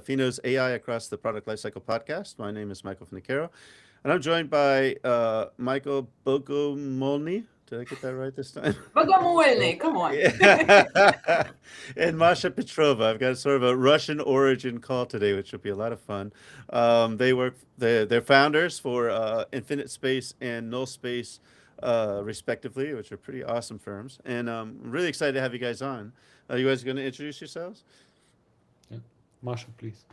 Fino's AI Across the Product Lifecycle podcast. My name is Michael Finicaro, and I'm joined by Michael Bogomolny. Did I get that right this time? Bogomolny, come on. Yeah. And Masha Petrova. I've got sort of a Russian origin call today, which will be a lot of fun. They're founders for Infinite Space and Nullspace, respectively, which are pretty awesome firms. And I'm really excited to have you guys on. You guys going to introduce yourselves? Yeah. Masha, please.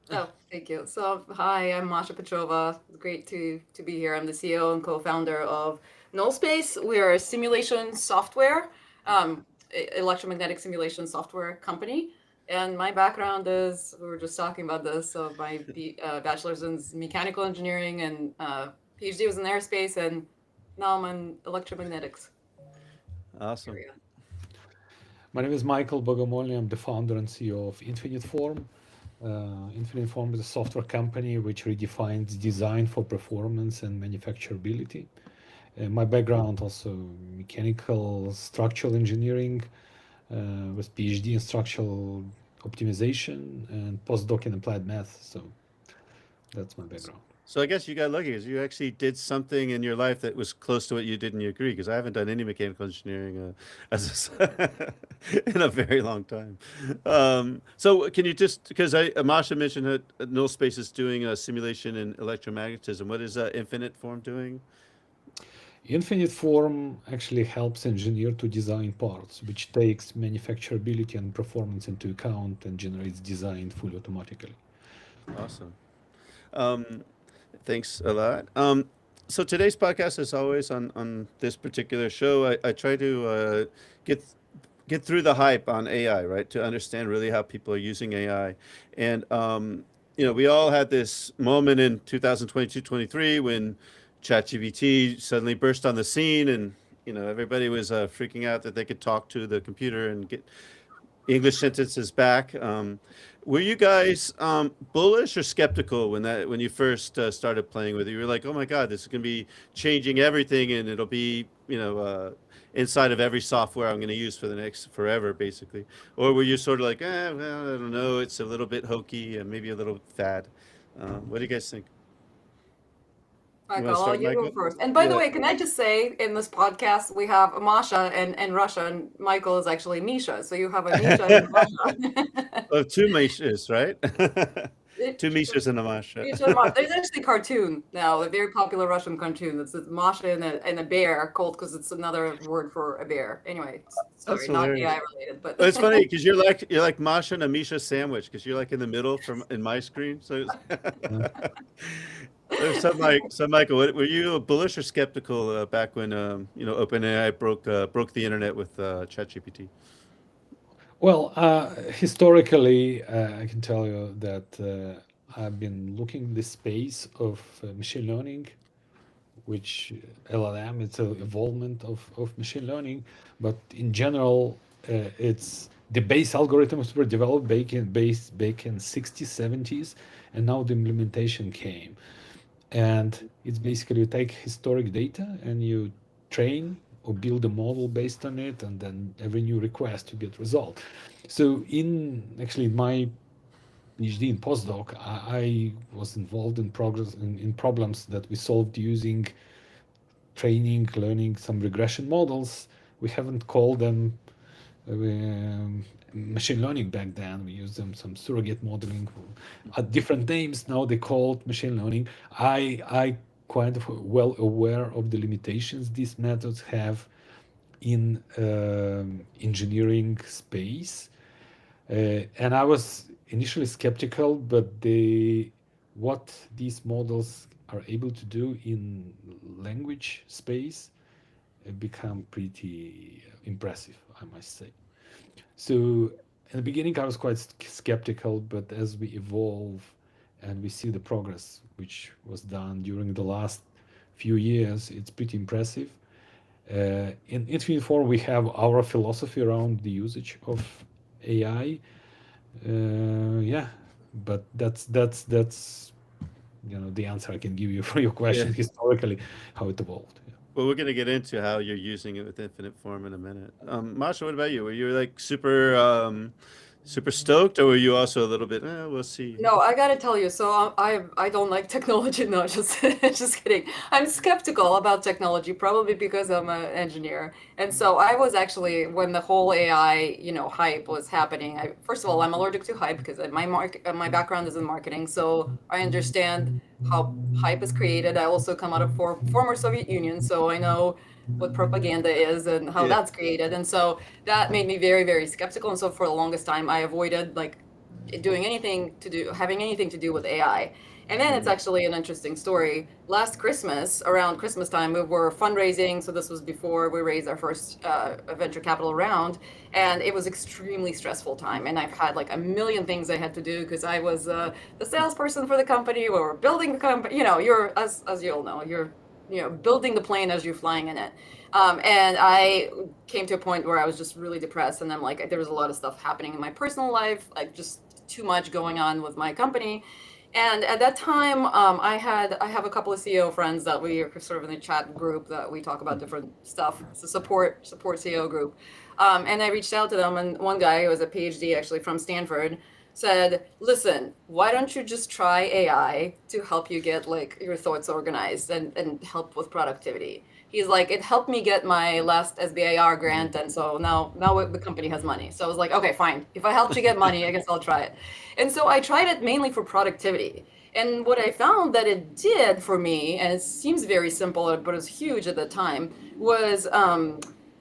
Oh, thank you. So, hi, I'm Masha Petrova. It's great to be here. I'm the CEO and co-founder of Nullspace. We are a simulation software, electromagnetic simulation software company. And my background is, we were just talking about this, so my bachelor's in mechanical engineering and PhD was in aerospace, and now I'm in electromagnetics. Here Awesome. we go. My name is Michael Bogomolny. I'm the founder and CEO of InfinitForm. InfinitForm is a software company which redefines design for performance and manufacturability. My background also mechanical structural engineering with PhD in structural optimization and postdoc in applied math. So that's my background. So I guess you got lucky because you actually did something in your life that was close to what you did in your degree. Because I haven't done any mechanical engineering in a very long time. So can you just because Masha mentioned that Null Space is doing a simulation in electromagnetism. What is Infinite Form doing? InfinitForm actually helps engineer to design parts, which takes manufacturability and performance into account and generates design fully automatically. Awesome. Um, Thanks a lot. So today's podcast, as always, on this particular show, I try to get get through the hype on AI, right? To understand really how people are using AI, and we all had this moment in 2022, 23 when ChatGPT suddenly burst on the scene, and everybody was freaking out that they could talk to the computer and get English sentences back. Were you guys bullish or skeptical when you first started playing with it? You were like, "Oh my God, this is going to be changing everything, and it'll be inside of every software I'm going to use for the next forever, basically." Or were you sort of like, well, I don't know, it's a little bit hokey and maybe a little fad? What do you guys think? You want to Michael, start, you go Michael? first. And by the Yeah. way, can I just say in this podcast we have Masha and Russia, and Michael is actually Misha. So you have a Misha and a Masha. Oh, two Mishas, right? It, Two Mishas and a Masha. Misha and Masha. There's actually a cartoon now, a very popular Russian cartoon. It's Masha and a bear called because it's another word for a bear. Anyway, That's sorry, not hilarious. AI related, but Well, it's funny because you're like Masha and a Misha sandwich because you're like in the middle from in my screen. So, Yeah. so Michael, were you bullish or skeptical back when OpenAI broke the internet with ChatGPT? Well, historically, I can tell you that I've been looking the space of machine learning, which LLM, it's an evolvement of machine learning, but in general, it's the base algorithms were developed back in 60s, 70s, and now the implementation came. And it's basically you take historic data and you train or build a model based on it, and then every new request you get result. So in my PhD in postdoc, I was involved in progress in problems that we solved using training, learning some regression models. We haven't called them machine learning back then. We used them some surrogate modeling at different names. Now they called machine learning. I quite well aware of the limitations these methods have in engineering space, and I was initially skeptical, but what these models are able to do in language space become pretty impressive, I must say. So in the beginning, I was quite skeptical, but as we evolve and we see the progress which was done during the last few years, it's pretty impressive. In Infinite we have our philosophy around the usage of AI. Yeah, but that's the answer I can give you for your Yeah. question historically, how it evolved. Yeah. Well, we're gonna get into how you're using it with Infinite Form in a minute. Masha, what about you? Were you like super super stoked, or were you also a little bit, we'll see? No, I gotta tell you, so I don't like technology. No, just just kidding. I'm skeptical about technology, probably because I'm an engineer. And so I was actually, when the whole AI, hype was happening. First of all, I'm allergic to hype because my background is in marketing, so I understand how hype is created. I also come out of former Soviet Union, so I know what propaganda is and how Yeah. that's created. And so that made me very, very skeptical. And so for the longest time, I avoided like having anything to do with AI. And then it's actually an interesting story. Last Christmas, around Christmas time, we were fundraising. So this was before we raised our first venture capital round, and it was extremely stressful time. And I've had like a million things I had to do because I was the salesperson for the company. We were building the company. You're as you all know, you're building the plane as you're flying in it. And I came to a point where I was just really depressed, and then like there was a lot of stuff happening in my personal life, like just too much going on with my company. And at that time, I have a couple of CEO friends that we are sort of in a chat group that we talk about different stuff. It's a support CEO group. And I reached out to them, and one guy who was a PhD actually from Stanford said, "Listen, why don't you just try AI to help you get like your thoughts organized and help with productivity?" He's like, "It helped me get my last SBIR grant, and so now the company has money." So I was like, "Okay, fine. If I helped you get money, I guess I'll try it." And so I tried it mainly for productivity. And what I found that it did for me, and it seems very simple, but it was huge at the time, was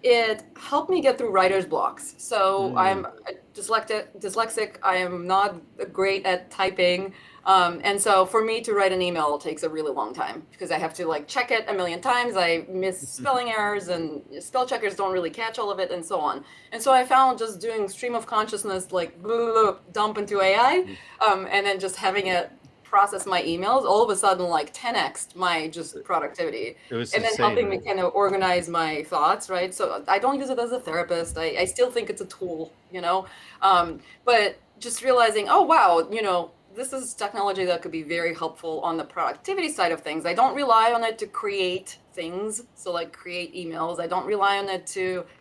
it helped me get through writer's blocks. So I'm dyslexic. I am not great at typing. And so for me to write an email takes a really long time because I have to like check it a million times. I miss spelling errors and spell checkers don't really catch all of it and so on. And so I found just doing stream of consciousness, like dump into AI, and then just having it process my emails, all of a sudden like 10x my just productivity. It was And then insane, helping me right? kind of organize my thoughts, right? So I don't use it as a therapist. I still think it's a tool, but just realizing, oh wow, this is technology that could be very helpful on the productivity side of things. I don't rely on it to create things, so like create emails. I don't rely on it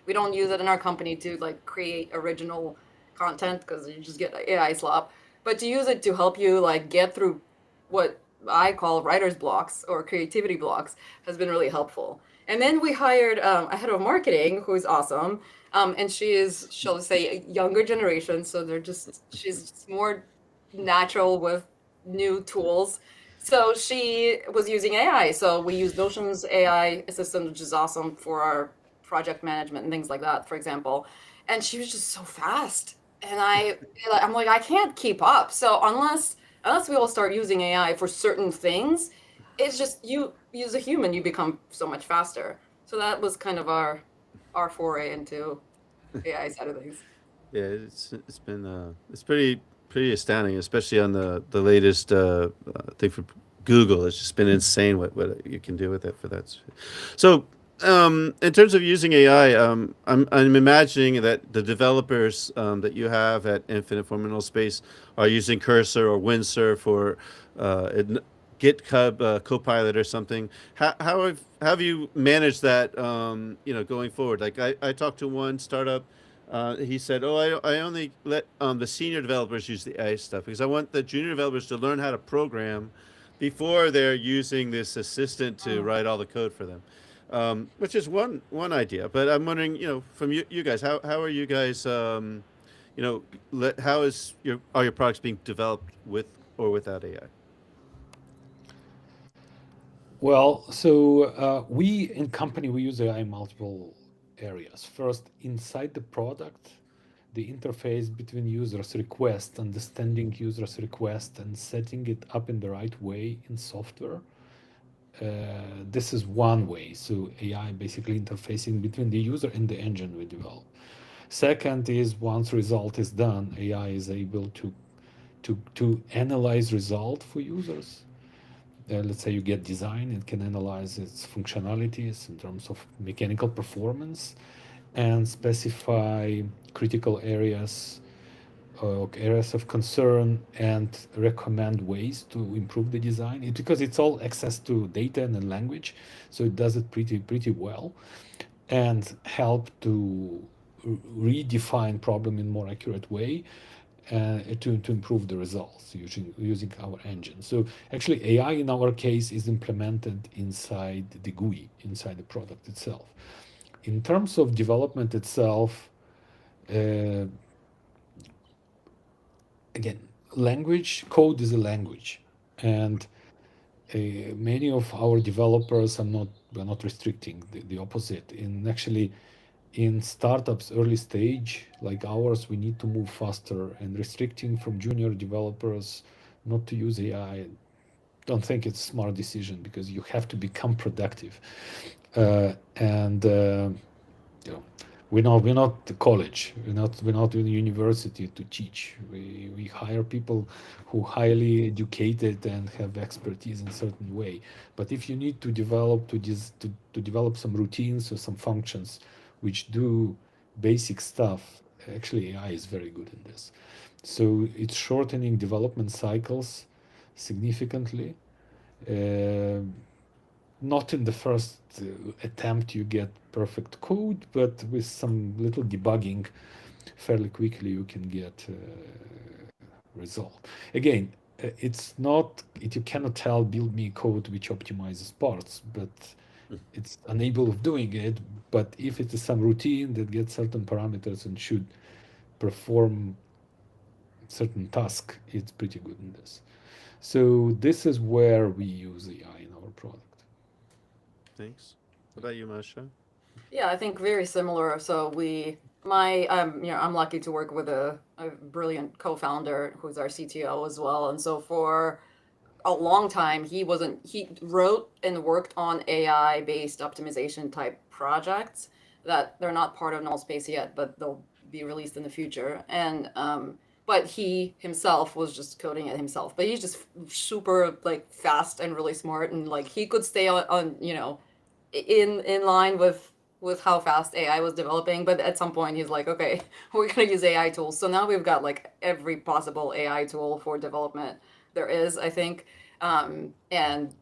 we don't use it in our company to like create original content because you just get AI slop, but to use it to help you like get through what I call writer's blocks or creativity blocks has been really helpful. And then we hired a head of marketing who is awesome. And she is, shall we say, a younger generation. So she's more natural with new tools. So she was using AI. So we use Notion's AI assistant, which is awesome for our project management and things like that, for example. And she was just so fast. And I'm like, I can't keep up. So unless we all start using AI for certain things, it's just you as a human, you become so much faster. So that was kind of our foray into AI side of things. Yeah, it's been it's pretty astounding, especially on the latest thing from Google. It's just been insane what you can do with it for that. So, in terms of using AI, I'm imagining that the developers that you have at InfinitForm and Nullspace are using Cursor or Windsurf or GitHub Copilot or something. How have you managed that? Going forward. Like I talked to one startup. He said, "Oh, I only let the senior developers use the AI stuff because I want the junior developers to learn how to program before they're using this assistant to Mm. write all the code for them." Which is one idea. But I'm wondering, from you guys, how are you guys, how is are your products being developed with or without AI? Well, so we in company we use AI in multiple areas. First, inside the product, the interface between users' request, understanding users' request, and setting it up in the right way in software. This is one way. So AI basically interfacing between the user and the engine we develop. Second is once result is done, AI is able to analyze result for users. Let's say you get design, it can analyze its functionalities in terms of mechanical performance and specify critical areas of concern and recommend ways to improve the design. Because it's all access to data and language, so it does it pretty well, and help to redefine problem in more accurate way to improve the results using our engine. So actually AI in our case is implemented inside the GUI, inside the product itself. In terms of development itself, uh, again, language code is a language, and many of our developers are not we're not restricting the opposite. In actually in startups early stage like ours, we need to move faster, and restricting from junior developers not to use AI, don't think it's a smart decision because you have to become productive. And you know, we're not the college, we're not in the university to teach. We hire people who highly educated and have expertise in a certain way. But if you need to develop to develop some routines or some functions which do basic stuff, actually AI is very good in this. So it's shortening development cycles significantly. Uh, Not in the first attempt you get perfect code, but with some little debugging, fairly quickly you can get result. Again, it's not you cannot tell build me code which optimizes parts, but it's unable of doing it. But if it is some routine that gets certain parameters and should perform certain task, it's pretty good in this. So this is where we use AI in our product. Thanks. What about you, Masha? Yeah, I think very similar. So I'm lucky to work with a brilliant co-founder who's our CTO as well. And so for a long time, he wrote and worked on AI based optimization type projects that they're not part of Nullspace yet, but they'll be released in the future. And but he himself was just coding it himself. But he's just super like fast and really smart, and like he could stay on in line with how fast AI was developing. But at some point, he's like, okay, we're gonna use AI tools. So now we've got like every possible AI tool for development there is, I think. And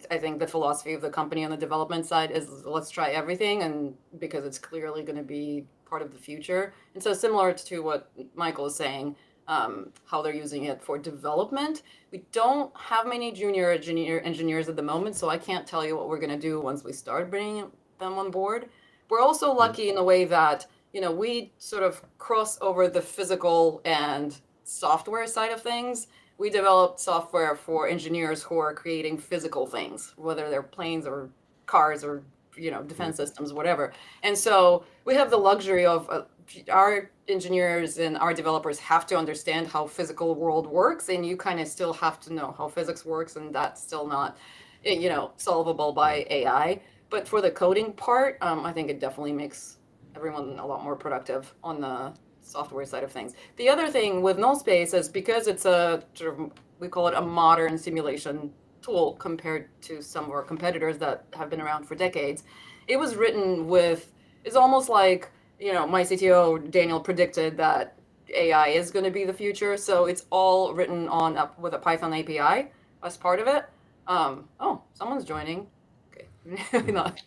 I think the philosophy of the company on the development side is let's try everything, and because it's clearly going to be part of the future. And so similar to what Michael is saying, how they're using it for development. We don't have many junior engineers at the moment, so I can't tell you what we're going to do once we start bringing them on board. We're also lucky in a way that we sort of cross over the physical and software side of things. We developed software for engineers who are creating physical things, whether they're planes or cars or defense systems, whatever. And so we have the luxury of our engineers and our developers have to understand how physical world works, and you kind of still have to know how physics works, and that's still not solvable by AI. But for the coding part, I think it definitely makes everyone a lot more productive on the software side of things. The other thing with Nullspace is because it's a sort of, we call it a modern simulation tool compared to some of our competitors that have been around for decades. It was written with, it's almost like, my CTO, Daniel, predicted that AI is going to be the future. So it's all written on with a Python API as part of it. Oh, someone's joining. Okay, not.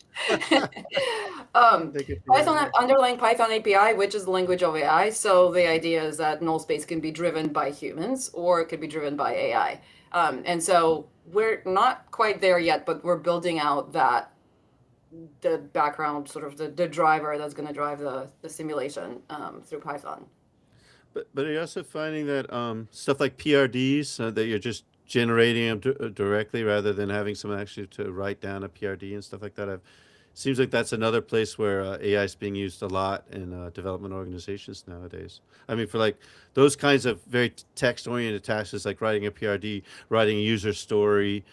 Python underlying Python API, which is the language of AI. So the idea is that Nullspace can be driven by humans or it could be driven by AI. And so we're not quite there yet, but we're building out the background, sort of the driver that's going to drive the simulation through Python. But are you also finding that stuff like PRDs that you're just generating them directly rather than having someone actually to write down a PRD and stuff like that? Seems like that's another place where AI is being used a lot in development organizations nowadays. I mean, for like those kinds of very text-oriented tasks, like writing a PRD, writing a user story,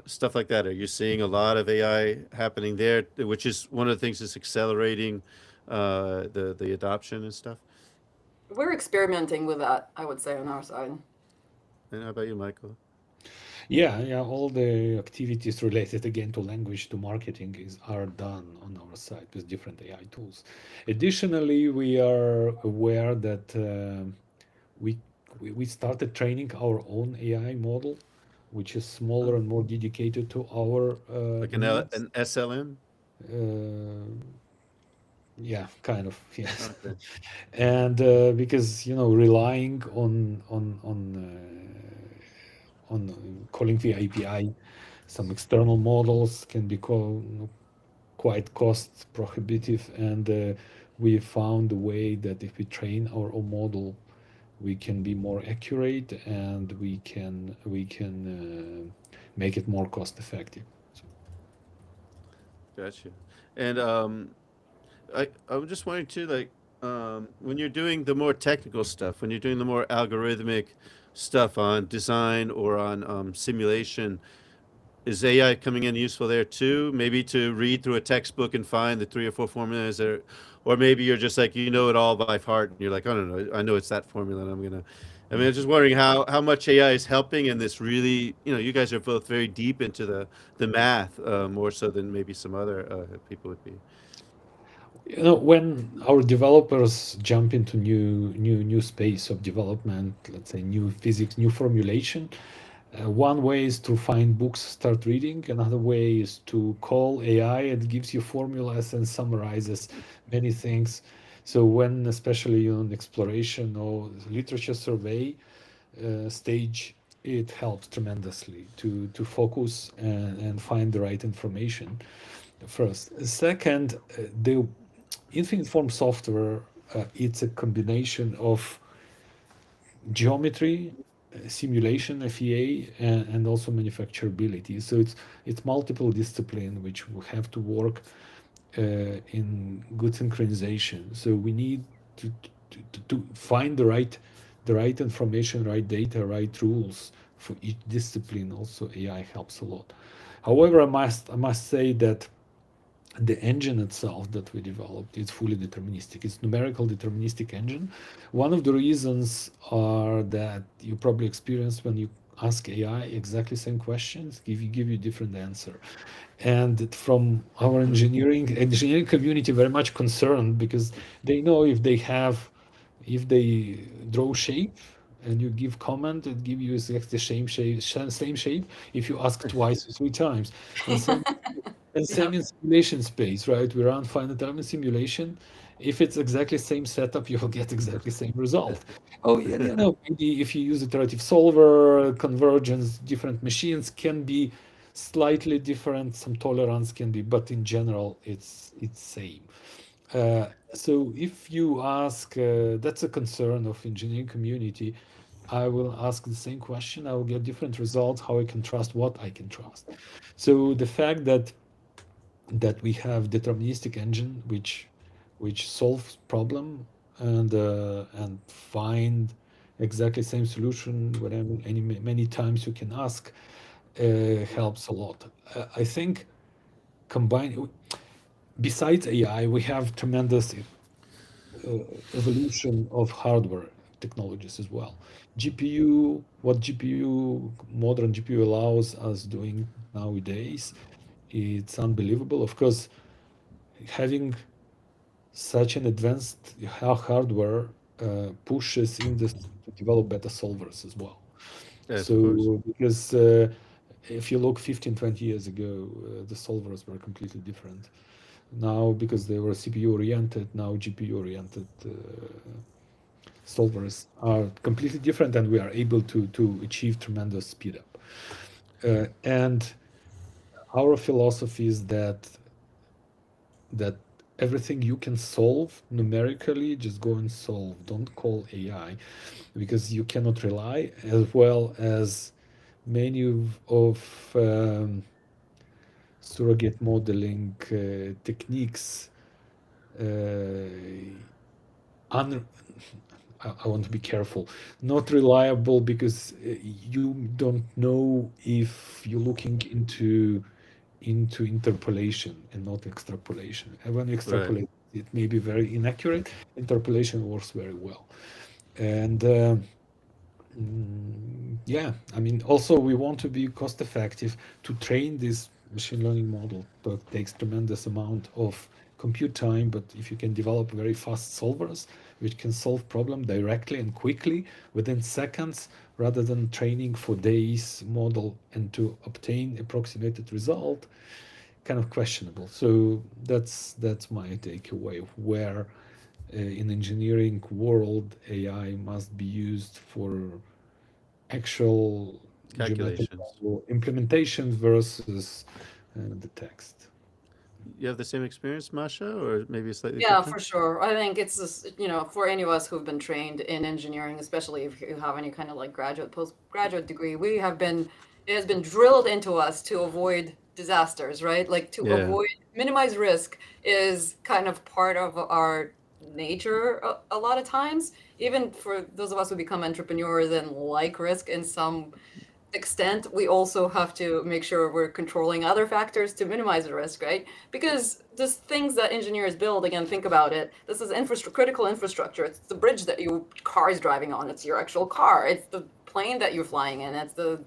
stuff like that. Are you seeing a lot of AI happening there, which is one of the things that's accelerating the adoption and stuff? We're experimenting with that, I would say, on our side. And how about you, Michael? Yeah, all the activities related again to language to marketing are done on our side with different AI tools. Additionally, we are aware that we we started training our own AI model, which is smaller and more dedicated to our Like needs. an SLM? Uh, Yeah, kind of, yes. Okay. And because relying on calling the API, some external models can be quite cost prohibitive, and we found a way that if we train our own model, we can be more accurate, and we can make it more cost effective. So, Gotcha. And I'm just wondering too, like, when you're doing the more technical stuff, when you're doing the more algorithmic stuff on design or on simulation, is AI coming in useful there too? Maybe to read through a textbook and find the three or four formulas, or maybe you're just like, you know it all by heart, and you're like, I don't know, I know it's that formula, and I'm gonna. I mean, I'm just wondering how much AI is helping in this really. You guys are both very deep into the math, more so than maybe some other people would be. when our developers jump into new space of development, let's say new physics, new formulation, one way is to find books, start reading. Another way is to call AI. It gives you formulas and summarizes many things. So when, especially on exploration or literature survey stage, it helps tremendously to focus and find the right information first. Second, the InfinitForm software, it's a combination of geometry, simulation, FEA, and also manufacturability. So it's multiple discipline which will have to work in good synchronization. So we need to find the right information, right data, right rules for each discipline. Also, AI helps a lot. However, I must say that the engine itself that we developed is fully deterministic. It's numerical deterministic engine. One of the reasons are that you probably experience when you ask AI exactly same questions, give you different answer. And from our engineering community, very much concerned because they know if they draw shape and you give comment, it give you exactly the same shape if you ask twice or three times. And same Yep. in simulation space, right? We run finite element simulation. If it's exactly same setup, you'll get exactly same result. Oh, yeah, maybe if you use iterative solver, convergence, different machines can be slightly different. Some tolerance can be, but in general, it's same. So if you ask, that's a concern of engineering community. I will ask the same question. I will get different results. How I can trust what I can trust. So the fact that we have deterministic engine which solves problem and find exactly same solution whatever many times you can ask helps a lot. I think combine besides AI we have tremendous evolution of hardware technologies as well. GPU, what GPU, modern GPU allows us doing nowadays, it's unbelievable. Of course, having such an advanced hardware pushes industry to develop better solvers as well. Yes, of course. So, because if you look 15, 20 years ago, the solvers were completely different. Now, because they were CPU oriented, now GPU oriented solvers are completely different, and we are able to achieve tremendous speed up. And our philosophy is that everything you can solve numerically, just go and solve. Don't call AI because you cannot rely, as well as many of surrogate modeling techniques. Un- I want to be careful. Not reliable because you don't know if you're looking into interpolation and not extrapolation. And when you Right. extrapolate, it may be very inaccurate. Interpolation works very well. And yeah, I mean, also we want to be cost effective. To train this machine learning model that takes tremendous amount of compute time, but if you can develop very fast solvers which can solve problem directly and quickly within seconds, rather than training for days model and to obtain approximated result, kind of questionable. So that's my takeaway of where in engineering world AI must be used for actual Calculations. geometrical implementation versus the text. You have the same experience, Masha, or maybe slightly Yeah, for different? sure. I think it's just, for any of us who've been trained in engineering, especially if you have any kind of like graduate, postgraduate degree, it has been drilled into us to avoid disasters, right? Like to Yeah. minimize risk is kind of part of our nature a lot of times. Even for those of us who become entrepreneurs and like risk in some extent, we also have to make sure we're controlling other factors to minimize the risk, right? Because these things that engineers build, again, think about it. This is critical infrastructure. It's the bridge that your car is driving on. It's your actual car. It's the plane that you're flying in. It's the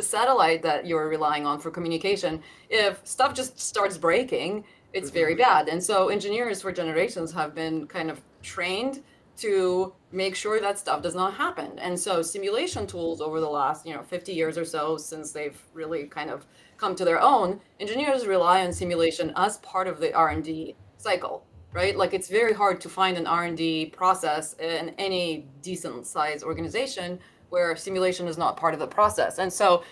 satellite that you're relying on for communication. If stuff just starts breaking, it's very bad. And so engineers for generations have been kind of trained to make sure that stuff does not happen. And so simulation tools over the last, 50 years or so, since they've really kind of come to their own, engineers rely on simulation as part of the R&D cycle, right? Like it's very hard to find an R&D process in any decent sized organization where simulation is not part of the process. And so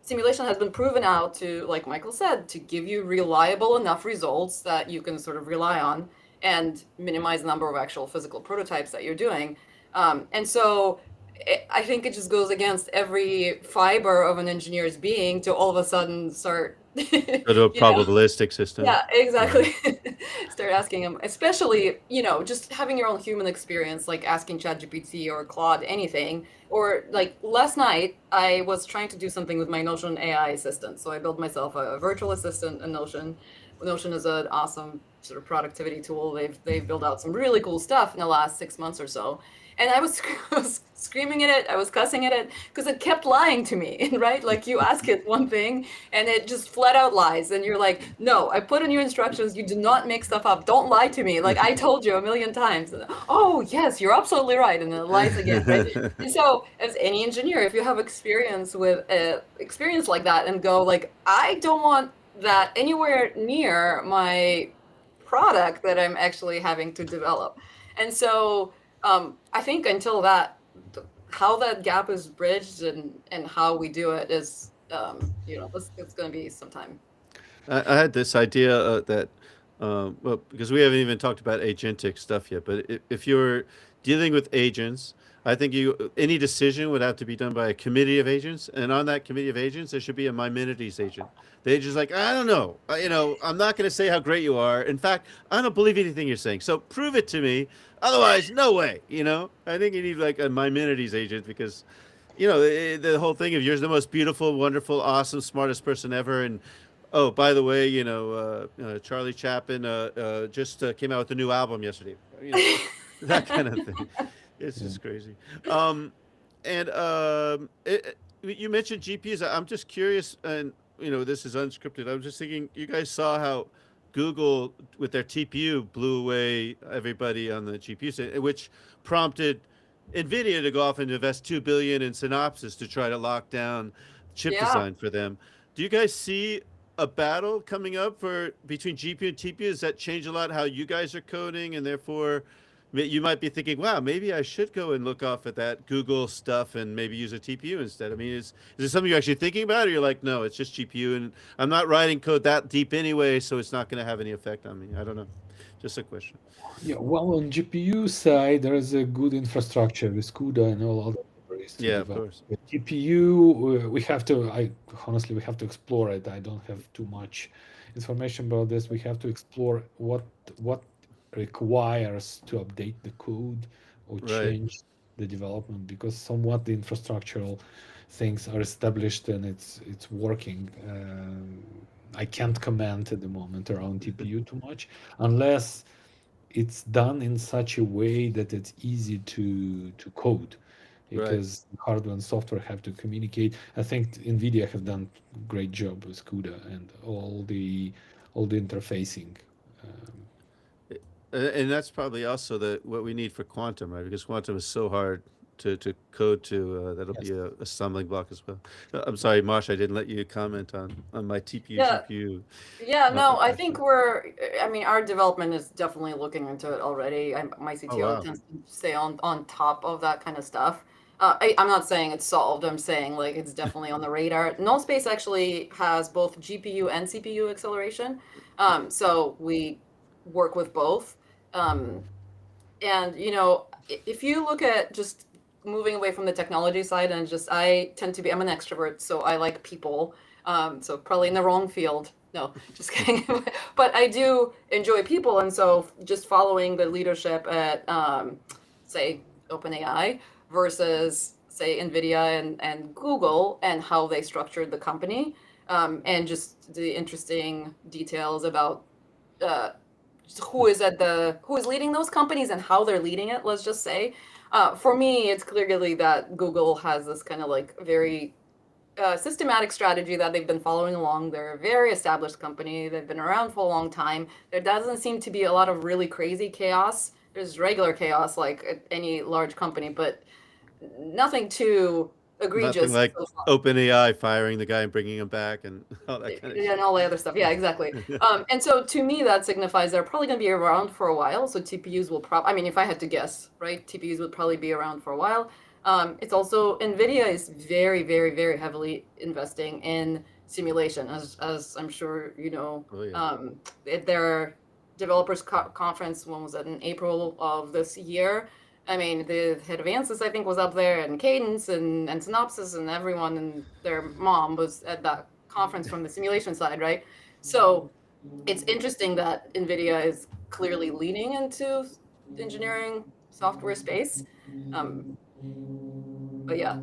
simulation has been proven out to, like Michael said, to give you reliable enough results that you can sort of rely on and minimize the number of actual physical prototypes that you're doing. And so I think it just goes against every fiber of an engineer's being to all of a sudden start, Go to a probabilistic system. yeah, exactly. Start asking them, especially, just having your own human experience, like asking ChatGPT or Claude anything. Or like last night, I was trying to do something with my Notion AI assistant. So I built myself a virtual assistant in Notion. Notion is an awesome sort of productivity tool. They've built out some really cool stuff in the last 6 months or so. And I was, I was screaming at it, I was cussing at it because it kept lying to me, right? Like you ask it one thing and it just flat out lies. And you're like, no, I put in your instructions. You do not make stuff up. Don't lie to me. Like I told you a million times. Oh, yes, you're absolutely right. And then it lies again, right? And so as any engineer, if you have experience with experience like that and go like, I don't want that anywhere near my product that I'm actually having to develop. And so I think until how that gap is bridged and how we do it is, it's going to be some time. I had this idea that, well, because we haven't even talked about agentic stuff yet, but if you're dealing with agents, I think any decision would have to be done by a committee of agents, and on that committee of agents, there should be a Maimonides agent. They just like, I don't know, I'm not going to say how great you are. In fact, I don't believe anything you're saying. So prove it to me. Otherwise, no way. I think you need like a Maimonides agent because the whole thing of you're the most beautiful, wonderful, awesome, smartest person ever, and oh, by the way, Charlie Chaplin just came out with a new album yesterday. That kind of thing. It's Yeah. just crazy. And you mentioned GPUs. I'm just curious, and this is unscripted. I'm just thinking, you guys saw how Google with their TPU blew away everybody on the GPU, which prompted NVIDIA to go off and invest $2 billion in Synopsys to try to lock down chip Yeah. design for them. Do you guys see a battle coming up between GPU and TPU? Does that change a lot how you guys are coding, and therefore you might be thinking, wow, maybe I should go and look off at that Google stuff and maybe use a TPU instead? I mean, is it something you're actually thinking about, or you're like, no, it's just GPU and I'm not writing code that deep anyway, so it's not going to have any effect on me? I don't know. Just a question. Yeah, well, on GPU side, there is a good infrastructure with CUDA and all other libraries to Yeah, of develop. course. With GPU, we have to, honestly, we have to explore it. I don't have too much information about this. We have to explore what requires to update the code or Right. change the development, because somewhat the infrastructural things are established and it's working. I can't comment at the moment around TPU too much, unless it's done in such a way that it's easy to code, Right. because hardware and software have to communicate. I think NVIDIA have done great job with CUDA and all the interfacing. And that's probably also what we need for quantum, right? Because quantum is so hard to code to. That'll Yes. be a stumbling block as well. I'm sorry, Masha, I didn't let you comment on my TPU Yeah. GPU. Yeah, no, I think question. I mean, our development is definitely looking into it already. My Oh CTO wow. tends to stay on top of that kind of stuff. I'm not saying it's solved. I'm saying like it's definitely on the radar. Nullspace actually has both GPU and CPU acceleration. So we work with both. Um, and if you look at just moving away from the technology side and just I'm an extrovert, so I like people. So probably in the wrong field. No, just kidding. But I do enjoy people, and so just following the leadership at say OpenAI versus say NVIDIA and Google and how they structured the company, and just the interesting details about uh, who is leading those companies and how they're leading it, let's just say. For me, it's clearly that Google has this kind of like very systematic strategy that they've been following along. They're a very established company. They've been around for a long time. There doesn't seem to be a lot of really crazy chaos. There's regular chaos like at any large company, but nothing too Nothing egregious like so far. OpenAI firing the guy and bringing him back and all that kind of And all the other stuff. Yeah, exactly. shit. And so to me, that signifies they're probably going to be around for a while. So TPUs will I mean, if I had to guess, right, TPUs would probably be around for a while. It's also, NVIDIA is very, very, very heavily investing in simulation, as I'm sure you know. Oh yeah. At their developers conference, when was it, in April of this year? I mean, the head of Ansys, I think, was up there, and Cadence and Synopsys and everyone and their mom was at that conference from the simulation side, right? So it's interesting that NVIDIA is clearly leaning into engineering software space. Um, but yeah,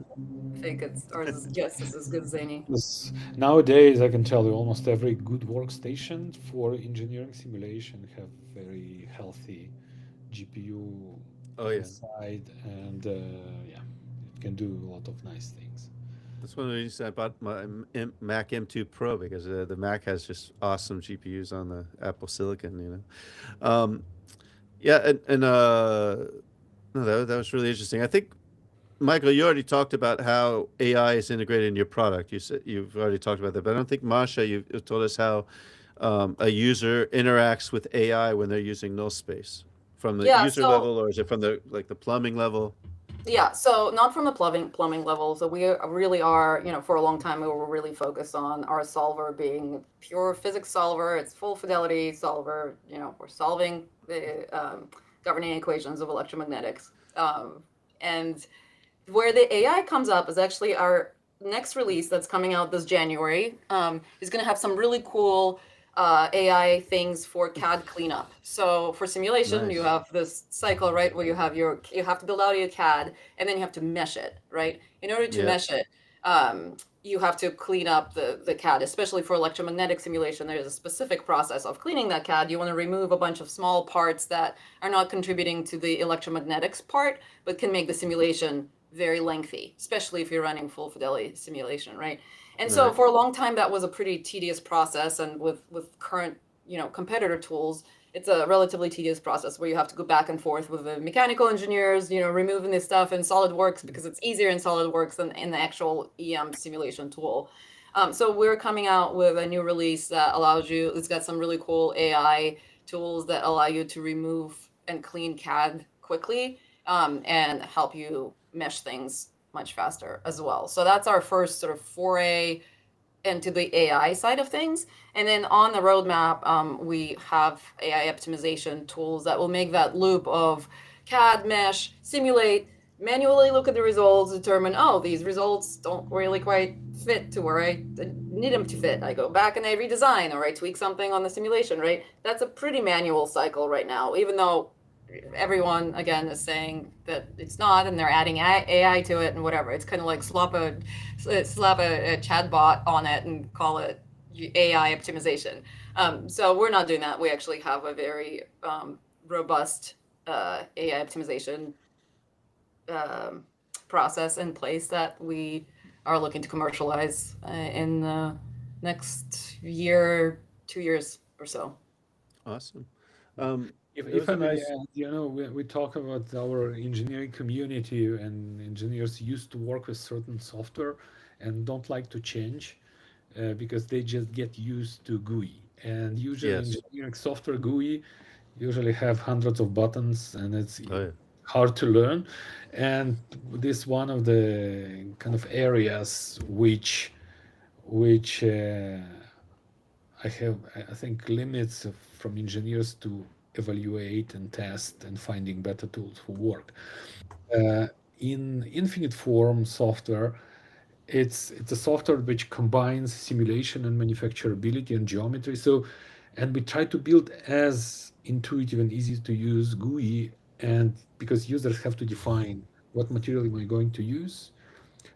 I think ours is just as good as any. Yes. Nowadays, I can tell you almost every good workstation for engineering simulation have very healthy GPU Oh yeah. inside, and yeah, it can do a lot of nice things. That's one of the reasons I bought my Mac M2 Pro, because the Mac has just awesome GPUs on the Apple Silicon, Yeah, and no, that was really interesting. I think, Michael, you already talked about how AI is integrated in your product. You said you've already talked about that, but I don't think, Masha, you've told us how a user interacts with AI when they're using Nullspace, from the Yeah, user so level, or is it from the plumbing level? yeah, so not from the plumbing level. So we really are, for a long time we were really focused on our solver being pure physics solver. It's full fidelity solver. We're solving the governing equations of electromagnetics. And where the AI comes up is actually our next release that's coming out this January. Is going to have some really cool AI things for CAD cleanup. So for simulation, you Nice. have this cycle, right, where you have to build out your CAD, and then you have to mesh it, right? In order to Yeah. mesh it, you have to clean up the CAD, especially for electromagnetic simulation. There's a specific process of cleaning that CAD. You want to remove a bunch of small parts that are not contributing to the electromagnetics part, but can make the simulation very lengthy, especially if you're running full fidelity simulation, right? And so Right. for a long time, that was a pretty tedious process. And with current, competitor tools, it's a relatively tedious process where you have to go back and forth with the mechanical engineers, removing this stuff in SolidWorks because it's easier in SolidWorks than in the actual EM simulation tool. So we're coming out with a new release that allows you, it's got some really cool AI tools that allow you to remove and clean CAD quickly, and help you mesh things much faster as well. So that's our first sort of foray into the AI side of things. And then on the roadmap, we have AI optimization tools that will make that loop of CAD, mesh, simulate, manually look at the results, determine, oh, these results don't really quite fit to where I need them to fit. I go back and I redesign, or I tweak something on the simulation, right? That's a pretty manual cycle right now, even though everyone again is saying that it's not, and they're adding AI to it and whatever. It's kind of like slap a chatbot on it and call it AI optimization. So we're not doing that. We actually have a very robust AI optimization process in place that we are looking to commercialize in the next year, 2 years or so. Awesome. If, It if was I a may nice. add, we talk about our engineering community, and engineers used to work with certain software and don't like to change because they just get used to GUI. And usually Yes. engineering software GUI usually have hundreds of buttons, and it's Oh yeah. hard to learn. And this one of the kind of areas which I think limits from engineers to evaluate and test and finding better tools for work. Uh, in Infinite Form software, it's a software which combines simulation and manufacturability and geometry. So, and we try to build as intuitive and easy to use GUI, and because users have to define what material am I going to use,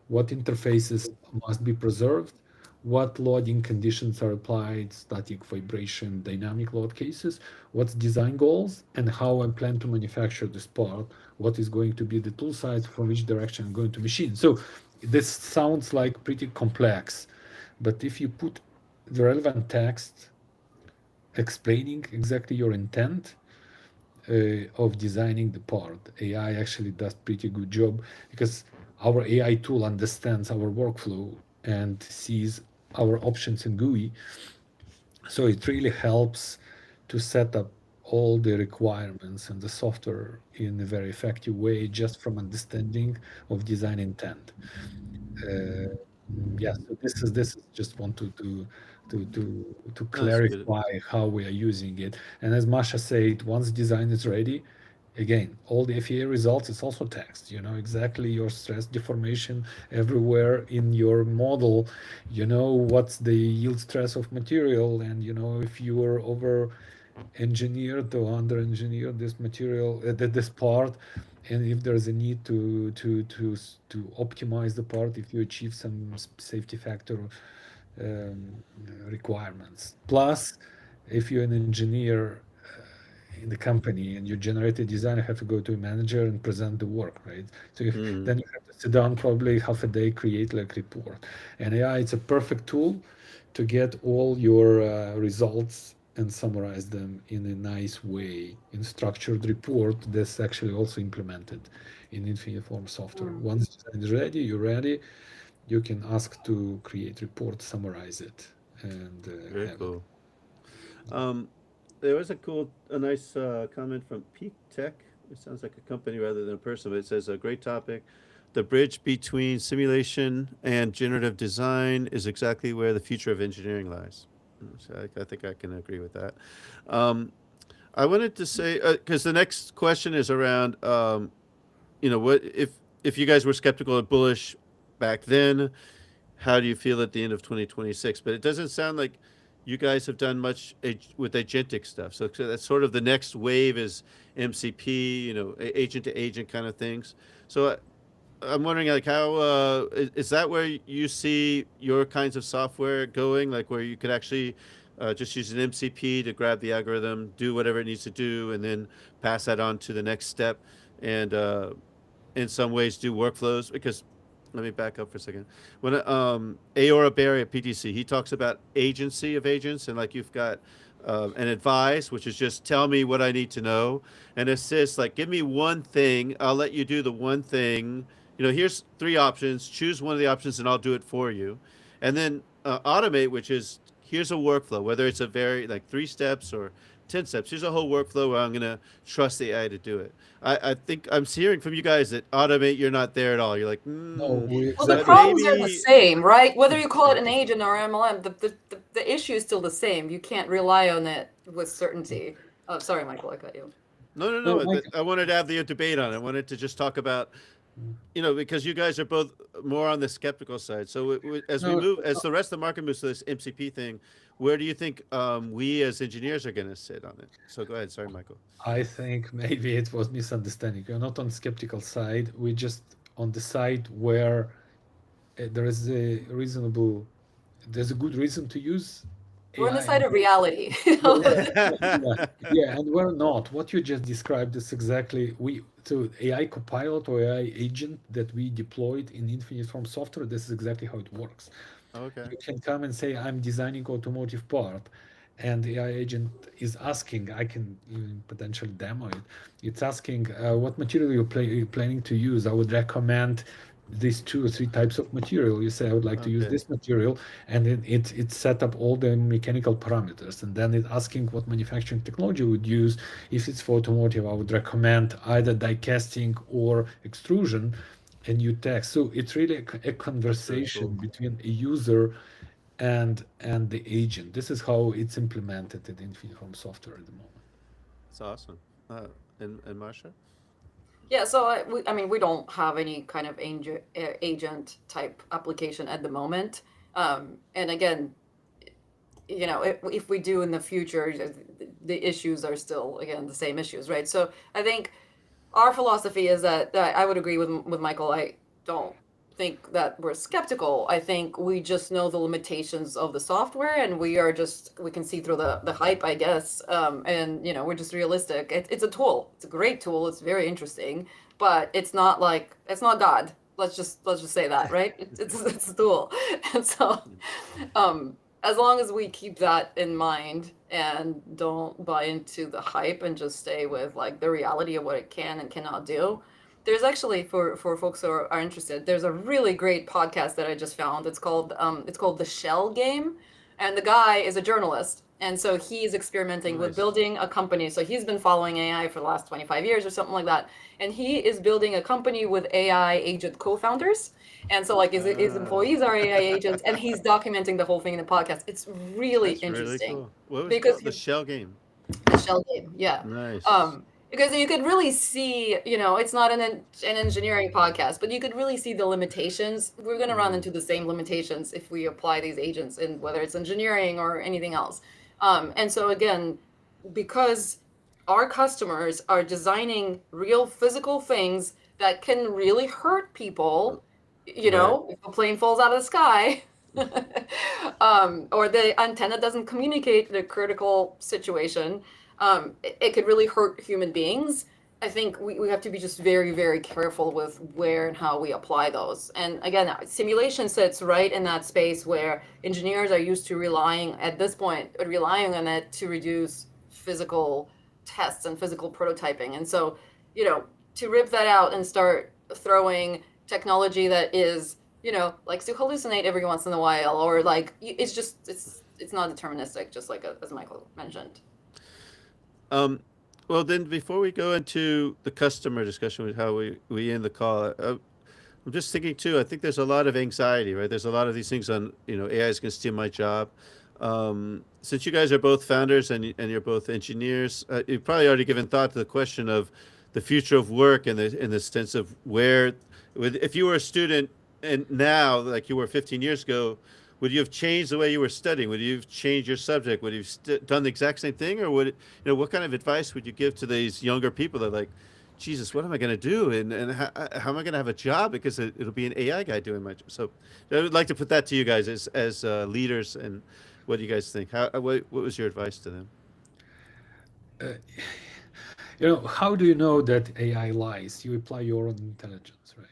what interfaces must be preserved, what loading conditions are applied, static, vibration, dynamic load cases, what's design goals, and how I plan to manufacture this part, what is going to be the tool size, from which direction I'm going to machine. So this sounds like pretty complex, but if you put the relevant text explaining exactly your intent, of designing the part. AI actually does pretty good job because our AI tool understands our workflow and sees our options in GUI. So it really helps to set up all the requirements and the software in a very effective way just from understanding of design intent. Uh, yeah, so this is just want to Oh, that's good. clarify how we are using it. And as Masha said, once design is ready, again, all the FEA results is also text. You know exactly your stress deformation everywhere in your model. You know what's the yield stress of material, and you know if you are over engineered or under engineered this material, this part, and if there's a need to optimize the part if you achieve some safety factor um, requirements. Plus, if you're an engineer in the company and you generate a design, you have to go to a manager and present the work, right? So Mm. then you have to sit down probably half a day, create like report. And AI, it's a perfect tool to get all your results and summarize them in a nice way in structured report that's actually also implemented in InfinitForm software. Mm. Once design is ready, you're ready, you can ask to create report, summarize it, and Very have it. cool. Um, there was a nice comment from Peak Tech. It sounds like a company rather than a person, but it says a great topic. The bridge between simulation and generative design is exactly where the future of engineering lies. So I think I can agree with that. Um, I wanted to say because the next question is around what if you guys were skeptical or bullish back then, how do you feel at the end of 2026? But it doesn't sound like you guys have done much with agentic stuff. So that's sort of the next wave is MCP, agent to agent kind of things. So I'm wondering, like, how is that where you see your kinds of software going? Like, where you could actually just use an MCP to grab the algorithm, do whatever it needs to do, and then pass that on to the next step, and in some ways do workflows because let me back up for a second. When Aora Barry at PTC, he talks about agency of agents, and like you've got an advise, which is just tell me what I need to know, and assist, like give me one thing, I'll let you do the one thing. Here's three options. Choose one of the options, and I'll do it for you. And then automate, which is here's a workflow, whether it's a very like 3 steps or 10 steps. Here's a whole workflow where I'm gonna trust the AI to do it. I think I'm hearing from you guys that automate, you're not there at all. You're like, No, we Well, the but problems are the maybe. same, right? Whether you call it an agent or MLM, the issue is still the same. You can't rely on it with certainty. Oh, sorry, Michael, I cut you. No, no, no, no. Mike. But I wanted to have the debate on it. I wanted to just talk about, because you guys are both more on the skeptical side. So as we No, move, as the rest of the market moves to this MCP thing, where do you think we as engineers are going to sit on it? So go ahead. Sorry, Michael. I think maybe it was misunderstanding. We're not on skeptical side. We're just on the side where there is a reasonable, there's a good reason to use We're on the AI. side And of reality. yeah, yeah, yeah, and we're not. What you just described is exactly so AI copilot or AI agent that we deployed in InfinitForm software. This is exactly how it works. Okay. You can come and say, I'm designing automotive part. and the AI agent is asking, I can even potentially demo it. It's asking what material you're planning to use. I would recommend these 2 or 3 types of material. You say, I would like to use Okay. this material, and it set up all the mechanical parameters, and then it's asking what manufacturing technology would use. If it's for automotive, I would recommend either die casting or extrusion, and you text. So it's really a That's really conversation cool. between a user and the agent. This is how it's implemented in InfinitForm software at the moment. It's awesome. And Marsha? Yeah, so I mean, we don't have any kind of agent type application at the moment. And again, if we do in the future, the issues are still, again, the same issues, right? So I think our philosophy is that I would agree with Michael. I don't think that we're skeptical. I think we just know the limitations of the software, and we can see through the hype, I guess. And we're just realistic. It's a tool. It's a great tool. It's very interesting, but it's not God. Let's just say that, right? It's a tool, and so as long as we keep that in mind and don't buy into the hype and just stay with like the reality of what it can and cannot do. There's actually, for folks who are interested, there's a really great podcast that I just found. It's called The Shell Game, and the guy is a journalist, and so he's experimenting with Nice. building a company. So he's been following AI for the last 25 years or something like that, and he is building a company with AI agent co-founders. And so, like, his Ah, employees are AI agents, and he's documenting the whole thing in the podcast. It's really that's really interesting cool. What was it because called? The Shell Game. the shell game, yeah. Nice. Because you could really see, it's not an engineering podcast, but you could really see the limitations. We're going to run Mm, into the same limitations if we apply these agents in whether it's engineering or anything else. And so again, because our customers are designing real physical things that can really hurt people, right. if a plane falls out of the sky, or the antenna doesn't communicate in a critical situation, it could really hurt human beings. I think we have to be just very, very careful with where and how we apply those. And again, simulation sits right in that space where engineers are used to at this point, relying on it to reduce physical tests and physical prototyping. And so, to rip that out and start throwing technology that is, likes to hallucinate every once in a while, or like it's not deterministic, just like as Michael mentioned. Um, well, then before we go into the customer discussion with how we end the call, I'm just thinking too. I think there's a lot of anxiety, right? There's a lot of these things on, AI is going to steal my job. Since you guys are both founders and you're both engineers, you've probably already given thought to the question of the future of work and in the sense of where, if you were a student and now, like you were 15 years ago, would you have changed the way you were studying? Would you have changed your subject? Would you have done the exact same thing, or what kind of advice would you give to these younger people that are like, Jesus, what am I going to do? And how am I going to have a job because it'll be an AI guy doing my job? So I would like to put that to you guys as leaders, and what do you guys think? What was your advice to them? Uh, how do you know that AI lies? You apply your own intelligence, right?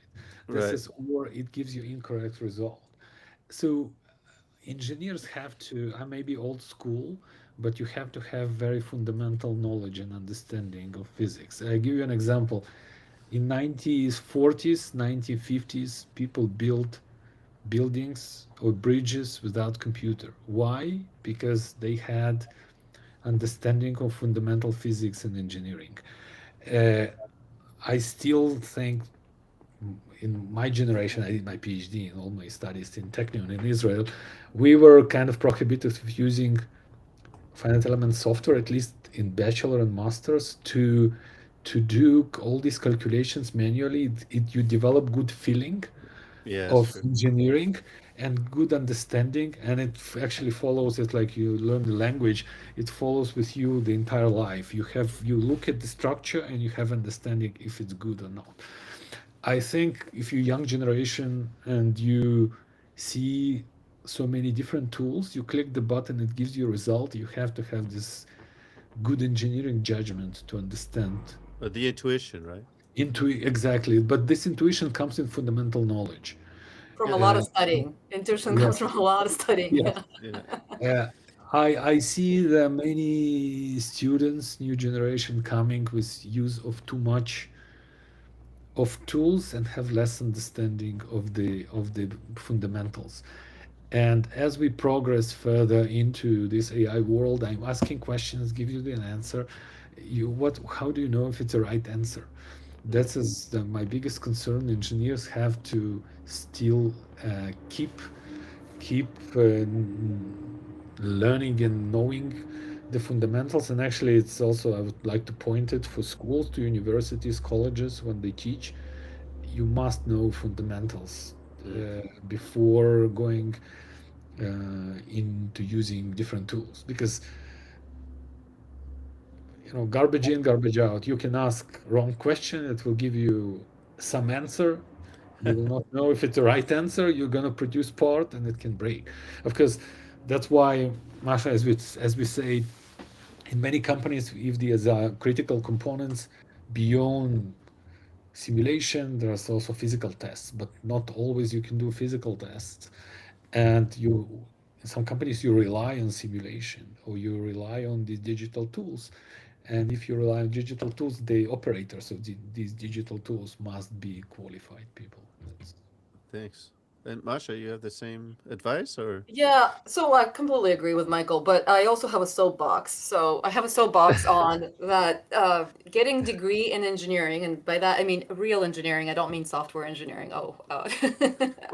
This Right. is, or it gives you incorrect result. So engineers have to, I may be old school, but you have to have very fundamental knowledge and understanding of physics. I give you an example. In 1940s, 1950s, people built buildings or bridges without computer. Why? Because they had understanding of fundamental physics and engineering. Uh, I still think in my generation, I did my PhD and all my studies in Technion in Israel, we were kind of prohibited of using finite element software, at least in bachelor and masters, to do all these calculations manually. You develop good feeling Yeah, it's of true. engineering and good understanding, and it actually follows it like you learn the language. It follows with you the entire life. You look at the structure and you have understanding if it's good or not. I think if you're young generation and you see so many different tools, you click the button, it gives you a result. You have to have this good engineering judgment to understand The intuition, right? exactly. But this intuition comes in fundamental knowledge. From a Yeah. lot of Uh, studying. Intuition yeah, comes from a lot of studying. yeah. Yeah. Yeah. Uh, I see the many students, new generation coming with use of too much of tools and have less understanding of the fundamentals. And as we progress further into this AI world, I'm asking questions, give you an answer. How do you know if it's the right answer? That's my biggest concern. Engineers have to still keep learning and knowing the fundamentals. And actually, it's also, I would like to point it for schools, to universities, colleges, when they teach, you must know fundamentals Mm. before going into using different tools, because garbage in, garbage out. You can ask wrong question, it will give you some answer. You will not know if it's the right answer. You're gonna produce part and it can break. Of course, that's why, Masha, as we say, in many companies, if there's critical components beyond simulation, there's also physical tests, but not always you can do physical tests. And in some companies, you rely on simulation or you rely on these digital tools. And if you rely on digital tools, the operators of these digital tools must be qualified people. Thanks. And Masha, you have the same advice, or? Yeah, so I completely agree with Michael, but I also have a soapbox. So I have a soapbox on that getting degree in engineering, and by that I mean real engineering. I don't mean software engineering. Oh, ouch.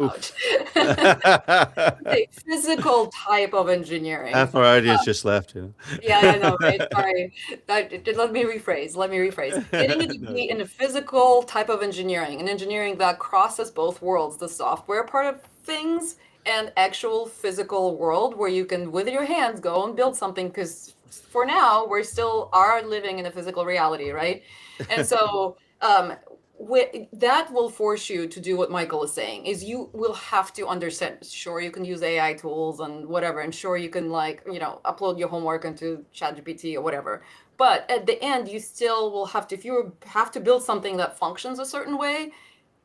Oof. The physical type of engineering. Half our audience just left, Yeah, I know, right? Sorry. Let me rephrase. Let me rephrase. Getting a No. degree in a physical type of engineering, an engineering that crosses both worlds, the software part of things and actual physical world where you can, with your hands, go and build something. Because for now, we're still are living in a physical reality, right? And so, that will force you to do what Michael is saying, is you will have to understand. Sure, you can use AI tools and whatever, and sure you can, like, upload your homework into ChatGPT or whatever, but at the end you still will have to, if you have to build something that functions a certain way,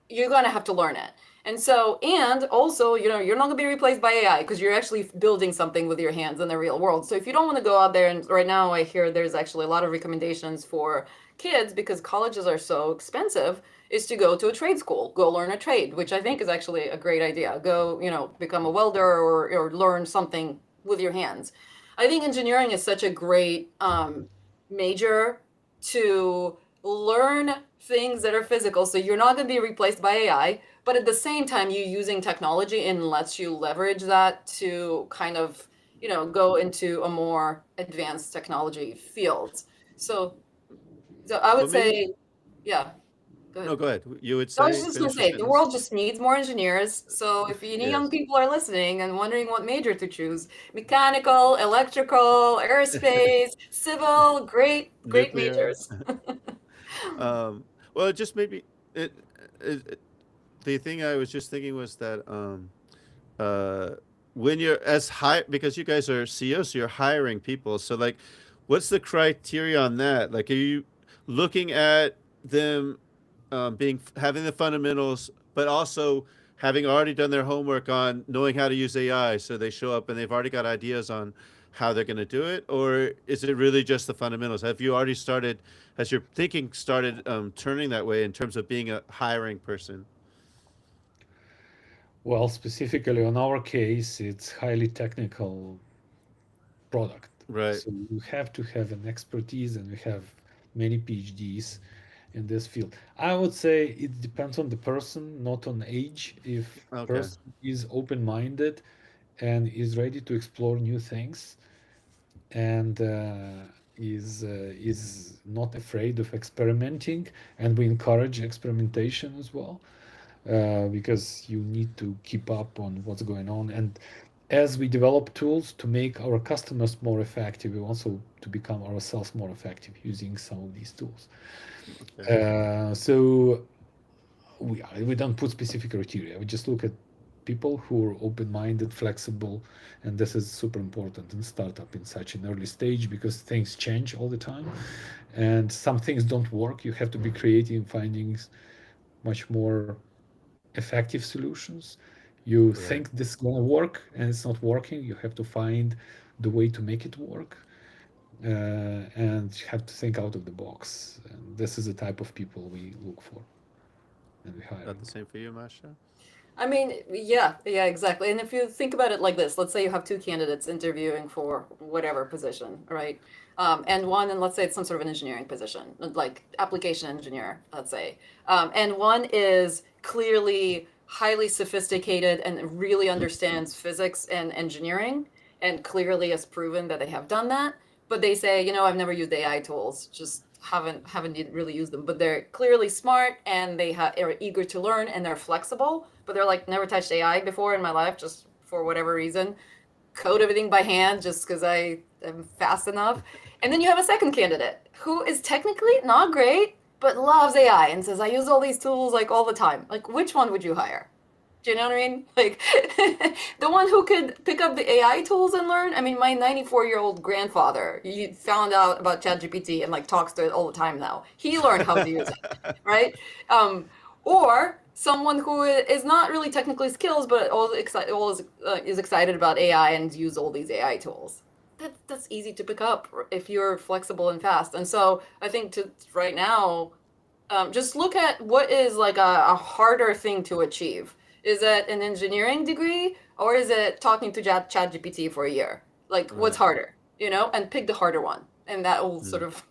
you're going to have to learn it. And so, and also, you're not going to be replaced by AI because you're actually building something with your hands in the real world. So if you don't want to go out there, and right now I hear there's actually a lot of recommendations for kids, because colleges are so expensive, is to go to a trade school, go learn a trade, which I think is actually a great idea. Go, become a welder, or learn something with your hands. I think engineering is such a great major to learn things that are physical, so you're not going to be replaced by AI, but at the same time you're using technology and lets you leverage that to kind of go into a more advanced technology fields. So I would Well, maybe. say, yeah, go No, ahead. go ahead. You would I was say, just going finish to your say, the sentence. world just needs more engineers. So if any young Yes. people are listening and wondering what major to choose, mechanical, electrical, aerospace, civil, great, great Nuclear. majors. Um, well, it just made me. It, the thing I was just thinking was that uh, when you're as high, because you guys are CEOs, so you're hiring people. So like, what's the criteria on that? Like, are you looking at them being having the fundamentals, but also having already done their homework on knowing how to use AI, so they show up and they've already got ideas on how they're going to do it, or is it really just the fundamentals? Have you already started? Has your thinking started turning that way in terms of being a hiring person? Well, specifically on our case, it's highly technical product. Right. So you have to have an expertise, and we have many PhDs in this field. I would say it depends on the person, not on age. If Okay. person is open-minded and is ready to explore new things, and is not afraid of experimenting, and we encourage experimentation as well, because you need to keep up on what's going on. And as we develop tools to make our customers more effective, we also to become ourselves more effective using some of these tools. Okay. So we don't put specific criteria. We just look at people who are open-minded, flexible, and this is super important in startup in such an early stage, because things change all the time, and some things don't work. You have to be creative in finding much more effective solutions. You Right. think this is gonna work and it's not working. You have to find the way to make it work, and have to think out of the box. And this is the type of people we look for and we hire. Not the same for you, Masha? I mean, yeah, exactly. And if you think about it like this, let's say you have two candidates interviewing for whatever position, right? And let's say it's some sort of an engineering position, like application engineer, let's say. And one is clearly highly sophisticated and really understands physics and engineering, and clearly has proven that they have done that. But they say, I've never used AI tools, just haven't really used them. But they're clearly smart and they are eager to learn and they're flexible. But they're like, never touched AI before in my life, just for whatever reason. Code everything by hand just because I am fast enough. And then you have a second candidate who is technically not great, but loves AI and says, I use all these tools like all the time. Like, which one would you hire? Do you know what I mean? Like, the one who could pick up the AI tools and learn. I mean, my 94-year-old grandfather, he found out about ChatGPT and like talks to it all the time now. He learned how to use it, right? Or someone who is not really technically skilled, but is excited about AI and use all these AI tools. That's easy to pick up if you're flexible and fast. And so I think right now, just look at what is like a harder thing to achieve. Is it an engineering degree or is it talking to ChatGPT for a year? Like, what's harder, and pick the harder one. And that will sort of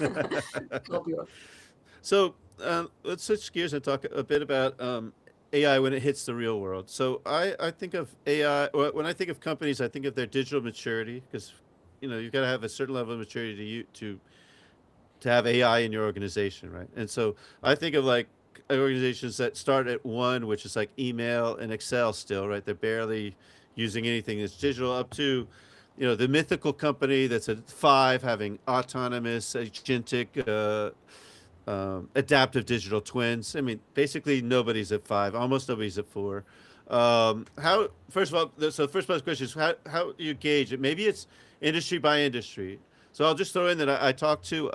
help you. So let's switch gears and talk a bit about AI when it hits the real world. So I think of AI, when I think of companies, I think of their digital maturity, because you've got to have a certain level of maturity to have AI in your organization, right? And so I think of like organizations that start at one, which is like email and Excel still, right? They're barely using anything that's digital, up to the mythical company that's at 5, having autonomous agentic adaptive digital twins. I mean, basically nobody's at 5, almost nobody's at 4. How, first of all, so the first part of the question is how do you gauge it? Maybe it's industry by industry. So I'll just throw in that I talked to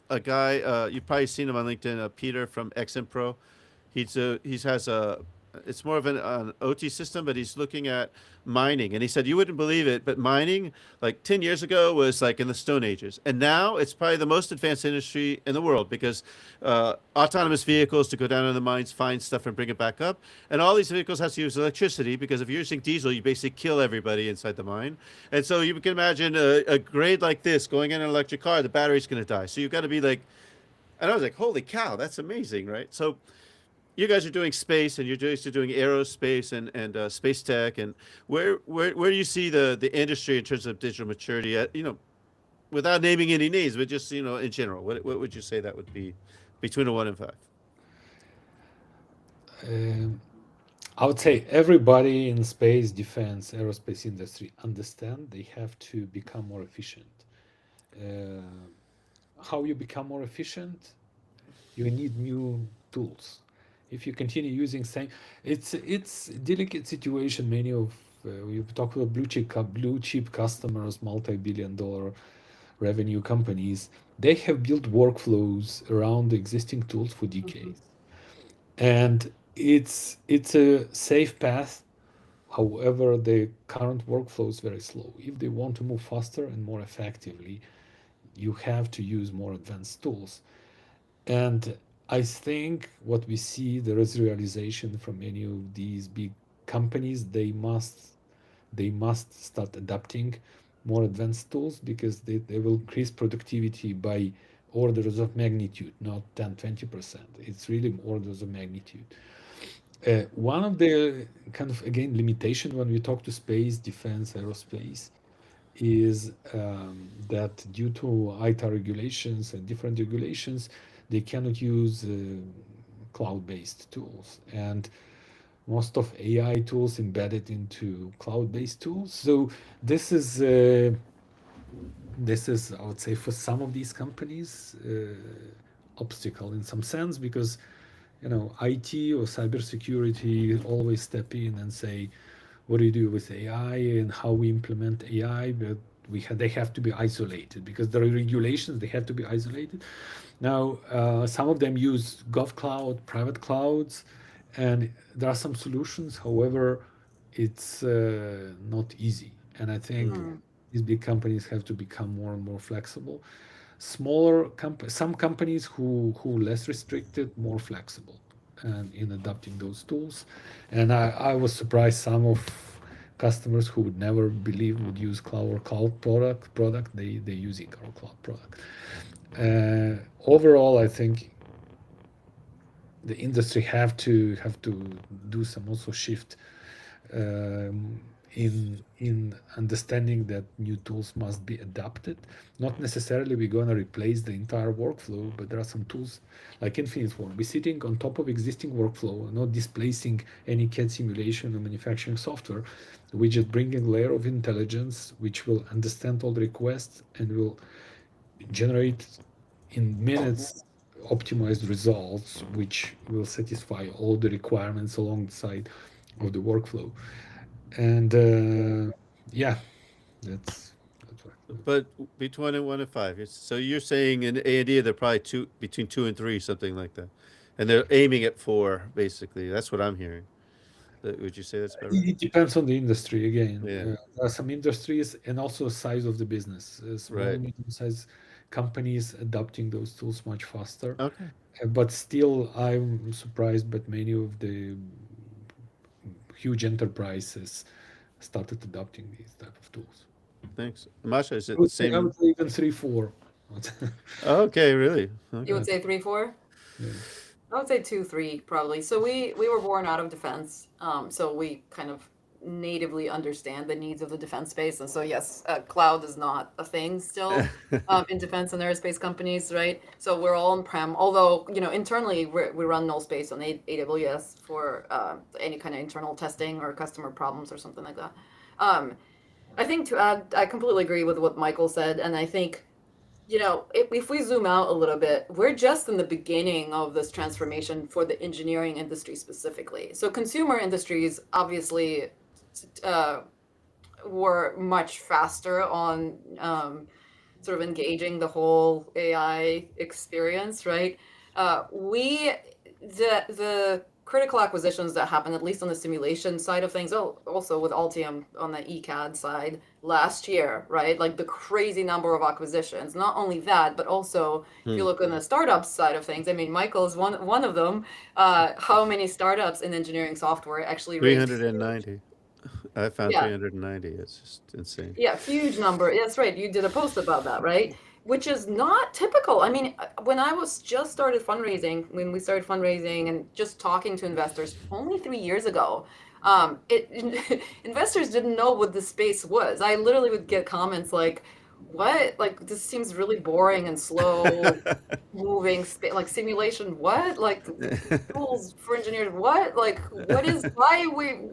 a guy, you've probably seen him on LinkedIn, Peter from XMPro. He has it's more of an OT system, but he's looking at mining. And he said, you wouldn't believe it, but mining like 10 years ago was like in the Stone Ages. And now it's probably the most advanced industry in the world, because autonomous vehicles to go down in the mines, find stuff and bring it back up. And all these vehicles have to use electricity, because if you're using diesel, you basically kill everybody inside the mine. And so you can imagine a grade like this going in an electric car, the battery's going to die. So you've got to be like, and I was like, holy cow, that's amazing, right? So you guys are doing space, and you're doing aerospace and space tech, and where do you see the industry in terms of digital maturity at, without naming any names, but just in general, what would you say that would be between a 1 and 5? I would say everybody in space, defense, aerospace industry understand they have to become more efficient. How you become more efficient? You need new tools. If you continue using same, it's a delicate situation. Many of we talk about blue chip customers, multi-billion-dollar revenue companies. They have built workflows around the existing tools for decades, and it's a safe path. However, the current workflow is very slow. If they want to move faster and more effectively, you have to use more advanced tools. And I think what we see, there is realization from many of these big companies, they must start adapting more advanced tools, because they will increase productivity by orders of magnitude, not 10-20%. It's really orders of magnitude. One of the kind of, again, limitation when we talk to space, defense, aerospace, is that due to ITAR regulations and different regulations, they cannot use cloud-based tools, and most of AI tools embedded into cloud-based tools. So this is I would say, for some of these companies, obstacle in some sense, because IT or cybersecurity always step in and say, what do you do with AI and how we implement AI? But they have to be isolated, because there are regulations, they have to be isolated. Now, some of them use GovCloud, private clouds, and there are some solutions. However, it's not easy. And I think Mm. these big companies have to become more and more flexible. Some companies who less restricted, more flexible, and in adopting those tools. And I was surprised some of customers who would never believe would use cloud product they using our cloud product. Overall, I think the industry have to do some also shift in understanding that new tools must be adapted. Not necessarily we're going to replace the entire workflow, but there are some tools like InfinitForm. We're sitting on top of existing workflow, not displacing any CAD simulation or manufacturing software. We're just bringing a layer of intelligence which will understand all the requests and will generate in minutes optimized results which will satisfy all the requirements alongside of the workflow. And yeah, that's right. But between 1 and 5. So you're saying in A&D they're probably between 2 and 3, something like that, and they're aiming at 4, basically. That's what I'm hearing. Would you say that's about right? It depends on the industry again. Yeah. There are some industries and also size of the business. Small, Right. medium-sized companies adopting those tools much faster. Okay. But still, I'm surprised, but many of the huge enterprises started adopting these type of tools. Thanks, Masha. Is I it the would say, I same? would say even 3, 4. Okay. Really? You would Okay. say 3, 4? Yeah. I would say 2, 3 probably. So we were born out of defense, so we kind of natively understand the needs of the defense space. And so yes, cloud is not a thing still in defense and aerospace companies, right? So we're all on-prem. Although internally we run Nullspace on AWS for any kind of internal testing or customer problems or something like that. I think to add, I completely agree with what Michael said, and I think if we zoom out a little bit, we're just in the beginning of this transformation for the engineering industry specifically. So consumer industries obviously were much faster on sort of engaging the whole AI experience, right? The critical acquisitions that happened, at least on the simulation side of things, also with Altium on the ECAD side last year, right? Like the crazy number of acquisitions. Not only that, but also if you look on the startup side of things, I mean, Michael is one of them. How many startups in engineering software actually raised? 390. I found Yeah, 390. It's just insane. yeah, huge number. That's right. You did a post about that, right? Which is not typical. I mean, when I was just started fundraising, when we started fundraising and just talking to investors only 3 years ago, investors didn't know what the space was. I literally would get comments like, "What? Like this seems really boring and slow moving like simulation. What? Like tools for engineers. What? Like what is? Why we?"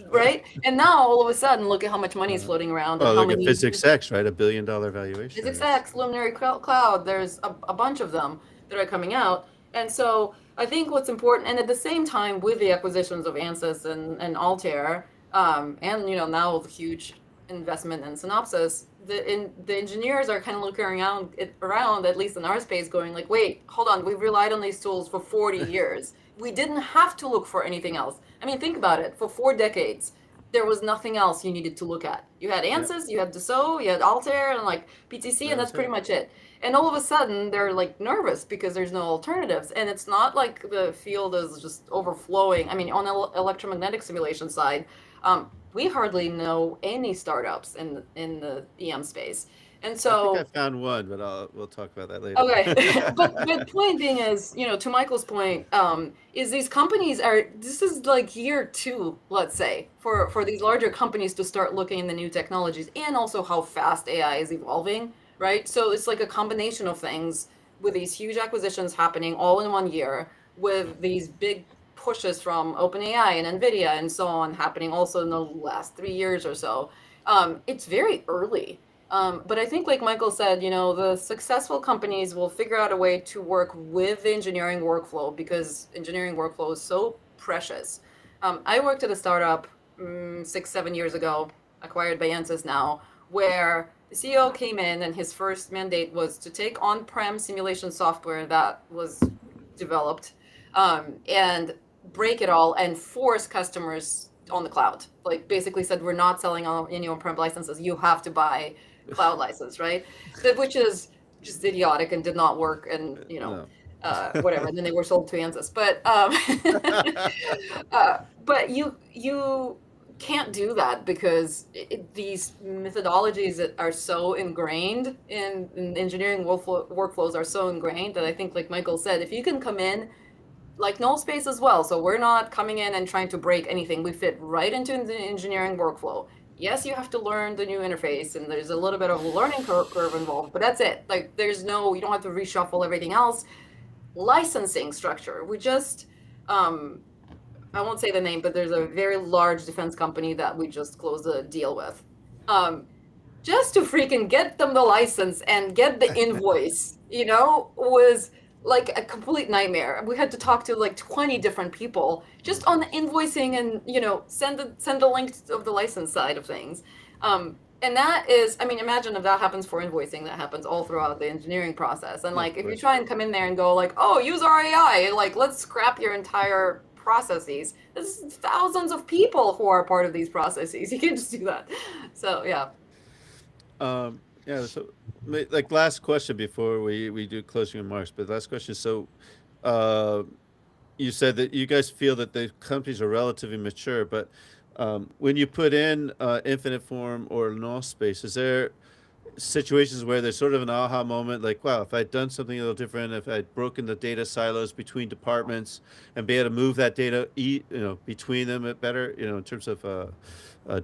Right? And now all of a sudden, look at how much money is floating around and Well, how look at many Physics X, right? $1 billion valuation. Physics X, Luminary Cloud. There's a bunch of them that are coming out, and so I think what's important, and at the same time, with the acquisitions of Ansys and Altair, and now the huge investment in Synopsys, the engineers are kind of looking around, at least in our space, going like, wait, hold on, we've relied on these tools for 40 years. We didn't have to look for anything else. I mean, think about it. For 4 decades, there was nothing else you needed to look at. You had Ansys, you had Dassault, you had Altair, and like PTC, and that's pretty much it. And all of a sudden, they're like nervous because there's no alternatives, and it's not like the field is just overflowing. I mean, on the electromagnetic simulation side, we hardly know any startups in the EM space, and I so think I found one, but we'll talk about that later. okay, but point being is, to Michael's point, is these companies this is like year 2, let's say, for these larger companies to start looking in the new technologies and also how fast AI is evolving, right? So it's like a combination of things with these huge acquisitions happening all in one year, with these big pushes from OpenAI and NVIDIA and so on happening also in the last 3 years or so. It's very early. But I think, like Michael said, the successful companies will figure out a way to work with the engineering workflow because engineering workflow is so precious. I worked at a startup 6, 7 years ago, acquired by Ansys now, where the CEO came in and his first mandate was to take on-prem simulation software that was developed and break it all and force customers on the cloud. Like basically said, we're not selling any on-prem licenses. You have to buy cloud license, right? Which is just idiotic and did not work. And No. whatever. And then they were sold to Ansys. But you can't do that because these methodologies that are so ingrained in engineering workflows are so ingrained that I think, like Michael said, if you can come in like Nullspace as well. So we're not coming in and trying to break anything. We fit right into the engineering workflow. Yes, you have to learn the new interface and there's a little bit of a learning curve involved, but that's it. Like you don't have to reshuffle everything else. Licensing structure. We just, I won't say the name, but there's a very large defense company that we just closed a deal with. Just to freaking get them the license and get the invoice, was like a complete nightmare. We had to talk to like 20 different people just on the invoicing and, send the link of the license side of things. And that is, imagine if that happens for invoicing, that happens all throughout the engineering process. And like, if you try and come in there and go like, oh, use our AI, like, let's scrap your entire processes. There's thousands of people who are part of these processes. You can't just do that. So, yeah. Yeah, so like last question before we do closing remarks, but last question. So you said that you guys feel that the companies are relatively mature, but when you put in InfinitForm or Nullspace, is there situations where there's sort of an aha moment, like, wow, if I'd done something a little different, if I'd broken the data silos between departments and be able to move that data, between them better, in terms of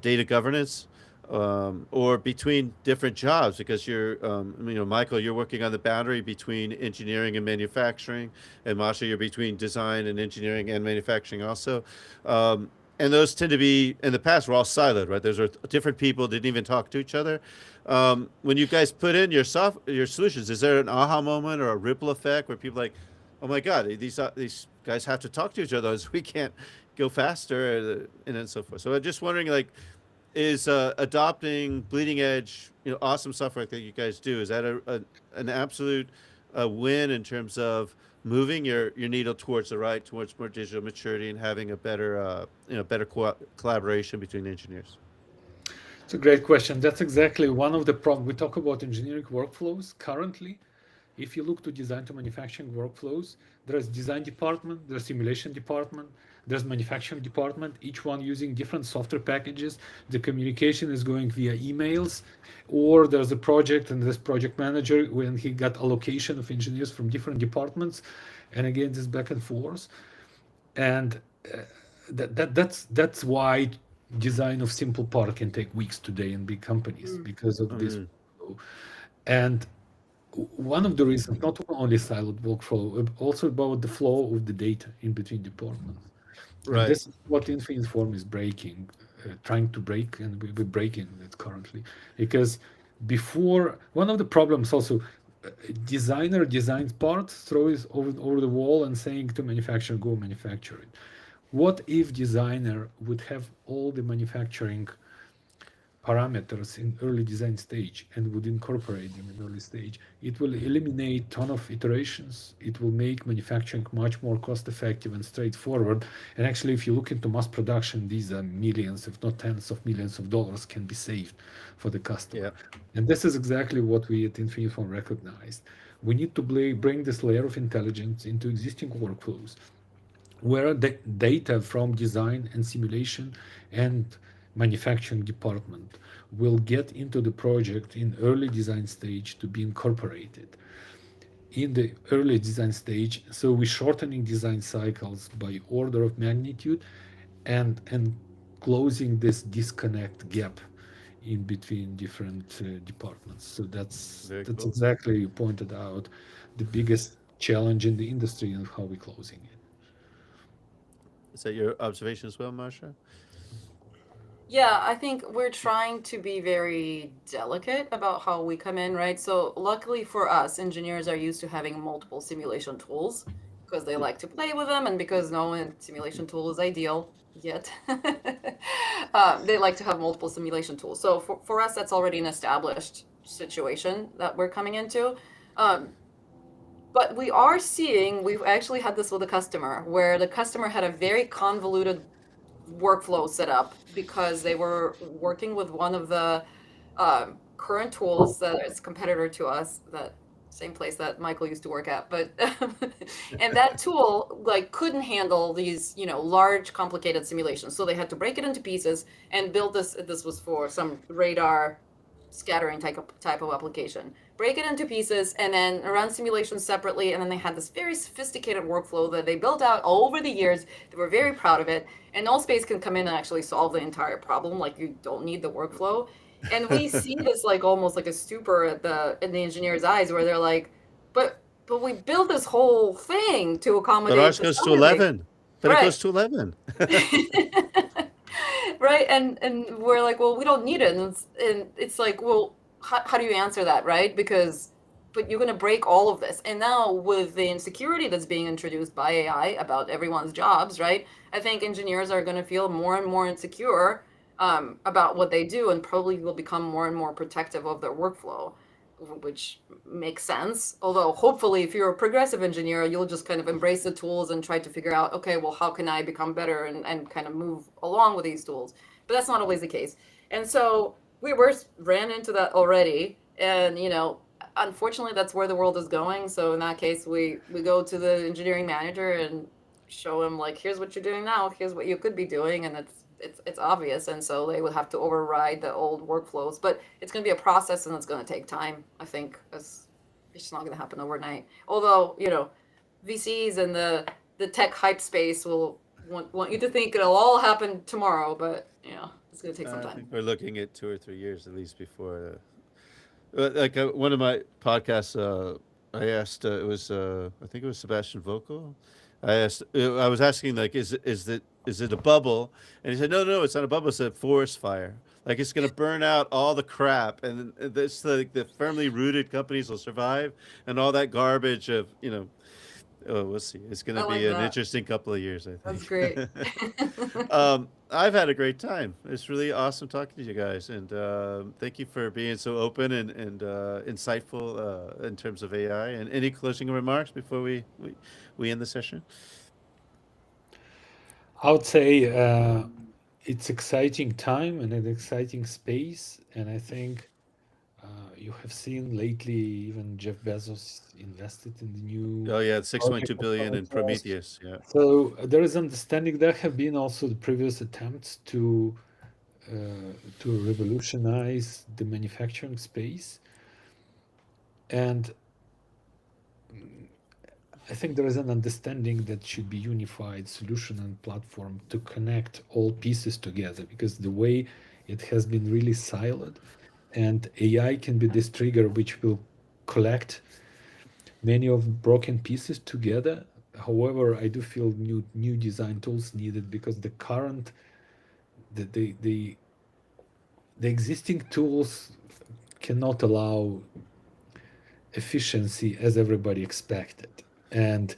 data governance, or between different jobs, because you're, Michael, you're working on the boundary between engineering and manufacturing, and Masha, you're between design and engineering and manufacturing also. And those tend to be, in the past, were all siloed, right? Those are different people, didn't even talk to each other. When you guys put in your solutions, is there an aha moment or a ripple effect where people are like, oh my God, these guys have to talk to each other, we can't go faster, and then so forth. So I'm just wondering, like, is adopting bleeding edge, awesome software that you guys do, is that an absolute win in terms of moving your needle towards the right, towards more digital maturity and having a better, better collaboration between engineers? It's a great question. That's exactly one of the problems. We talk about engineering workflows currently. If you look to design to manufacturing workflows, there's design department, there's simulation department, there's manufacturing department, each one using different software packages. The communication is going via emails, or there's a project and this project manager, when he got allocation of engineers from different departments, and again, this back and forth. And that's why design of simple part can take weeks today in big companies because of this. And one of the reasons, not only siloed workflow, also about the flow of the data in between departments. Right. And this is what InfinitForm is breaking, trying to break, and we're breaking it currently. Because before, one of the problems also, designer designs parts, throws it over the wall and saying to manufacturer, go manufacture it. What if designer would have all the manufacturing parameters in early design stage and would incorporate them in early stage? It will eliminate ton of iterations. It will make manufacturing much more cost effective and straightforward. And actually, if you look into mass production, these are millions, if not tens of millions of dollars can be saved for the customer. Yeah. And this is exactly what we at InfinitForm recognized. We need to bring this layer of intelligence into existing workflows, where the data from design and simulation and manufacturing department will get into the project in early design stage to be incorporated in the early design stage. So we're shortening design cycles by order of magnitude and closing this disconnect gap in between different departments. So that's cool. Exactly, you pointed out the biggest challenge in the industry and how we're closing it. Is that your observation as well, Masha? Yeah, I think we're trying to be very delicate about how we come in, right? So luckily for us, engineers are used to having multiple simulation tools because they like to play with them, and because no simulation tool is ideal yet. They like to have multiple simulation tools. So for us, that's already an established situation that we're coming into. But we are seeing, we've actually had this with a customer where the customer had a very convoluted workflow set up because they were working with one of the current tools that is competitor to us, that same place that Michael used to work at, but and that tool like couldn't handle these, you know, large complicated simulations. So they had to break it into pieces and build this. This was for some radar scattering type of application. Break it into pieces and then run simulations separately. And then they had this very sophisticated workflow that they built out over the years. They were very proud of it. And Nullspace can come in and actually solve the entire problem. Like you don't need the workflow. And we see this like almost like a stupor at in the engineer's eyes where they're like, but we built this whole thing to But accommodate ours the goes to scattering. 11. But it Right. goes to 11. Right, and we're like, well, we don't need it, and it's like, well, how do you answer that, right? Because but you're going to break all of this, and now with the insecurity that's being introduced by AI about everyone's jobs, right? I think engineers are going to feel more and more insecure about what they do, and probably will become more and more protective of their workflow, which makes sense. Although hopefully if you're a progressive engineer, you'll just kind of embrace the tools and try to figure out, okay, well, how can I become better and kind of move along with these tools? But that's not always the case. And so ran into that already. And, you know, unfortunately that's where the world is going. So in that case, we go to the engineering manager and show him like, here's what you're doing now, here's what you could be doing, and it's obvious, and so they would have to override the old workflows. But it's going to be a process, and it's going to take time. I think it's just not going to happen overnight. Although, you know, VCs and the tech hype space will want you to think it'll all happen tomorrow, but you know, it's going to take some I time. think we're looking at 2 or 3 years at least before. One of my podcasts, I asked. It was I think it was Sebastian Vocal. I was asking like, is it a bubble? And he said, no, it's not a bubble. It's a forest fire. Like it's gonna burn out all the crap, and this like the firmly rooted companies will survive, and all that garbage of Oh, we'll see. It's going I to like be an that. interesting couple of years, I That's think. great. I've had a great time. It's really awesome talking to you guys, and thank you for being so open and insightful in terms of AI. And any closing remarks before we end the session? I would say it's exciting time and an exciting space, and I think you have seen lately even Jeff Bezos invested in the new Oh yeah, 6.2 project of billion in Prometheus. Prometheus. Yeah, So there is understanding. There have been also the previous attempts to revolutionize the manufacturing space, and I think there is an understanding that should be unified solution and platform to connect all pieces together, because the way it has been really siloed, and AI can be this trigger which will collect many of broken pieces together. However, I do feel new design tools needed, because the current the existing tools cannot allow efficiency as everybody expected. And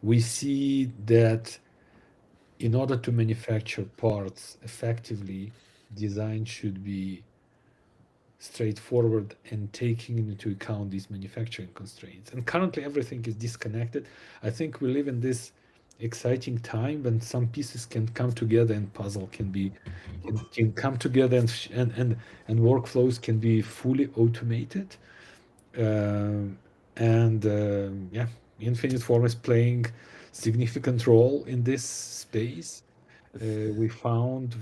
we see that in order to manufacture parts effectively, design should be straightforward and taking into account these manufacturing constraints. And currently, everything is disconnected. I think we live in this exciting time when some pieces can come together and puzzle can come together, and workflows can be fully automated. Um, and yeah, InfinitForm is playing significant role in this space. We found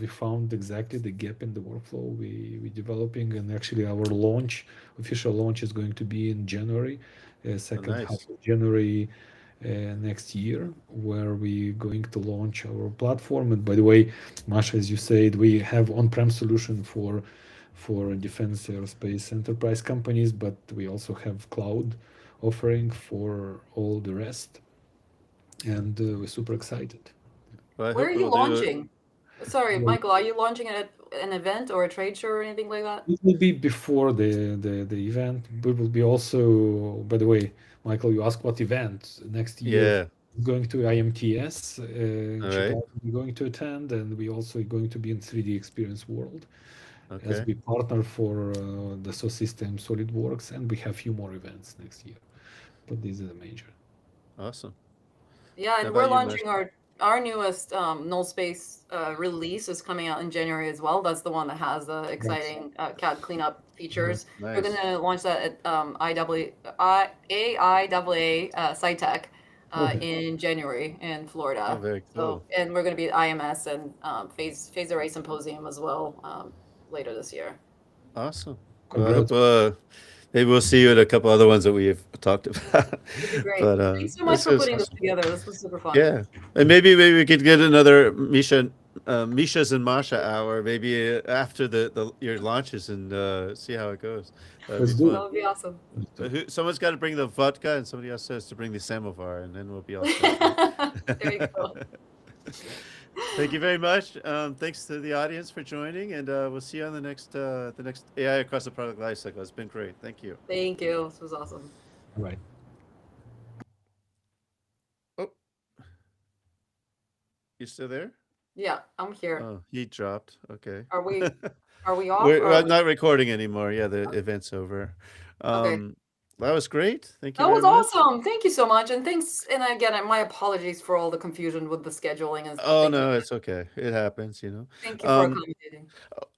exactly the gap in the workflow we developing, and actually our official launch is going to be in January, oh, second half nice. of January next year, where we're going to launch our platform. And by the way, Masha, as you said, we have on-prem solution for defense, aerospace, enterprise companies, but we also have cloud offering for all the rest, and we're super excited. Well, I Where are hope you we'll do. launching? Sorry, Michael, are you launching at an event or a trade show or anything like that? It will be before the event. We will be also, by the way, Michael, you asked what event next year. Yeah. Going to IMTS in All right. Chicago, we're going to attend, and we also going to be in 3D Experience World as Okay. we partner for the system SolidWorks, and we have few more events next year. But these are the major. Awesome. Yeah, How and we're about you, Mesh? launching our our newest Nullspace release is coming out in January as well. That's the one that has the exciting CAD cleanup features. We're Nice. going to launch that at AIAA SciTech in January in Florida. Oh, very cool. So, and we're going to be at IMS and Phase Array Symposium as well later this year. Awesome. Well, I Congrats. hope, maybe we'll see you at a couple other ones that we've talked about. It'd be great. But Thanks so much this for is putting this awesome. together. This was super fun. Yeah, and maybe we could get another Misha's and Masha hour maybe after your launches and see how it goes. That'd Let's be do fun. That would be awesome. But someone's got to bring the vodka, and somebody else has to bring the samovar, and then we'll be all set. There you go. Thank you very much. Thanks to the audience for joining, and we'll see you on the next AI across the product lifecycle. It's been great. Thank you. Thank you. This was awesome. All right. Oh, you still there? Yeah, I'm here. Oh, he dropped. Okay. Are we off? We're not recording anymore. Yeah, the event's over. Okay. That was great. Thank you That very was much. awesome. Thank you so much. And thanks. And again, my apologies for all the confusion with the scheduling and Oh thank no, it's okay. It happens, you know. you for accommodating.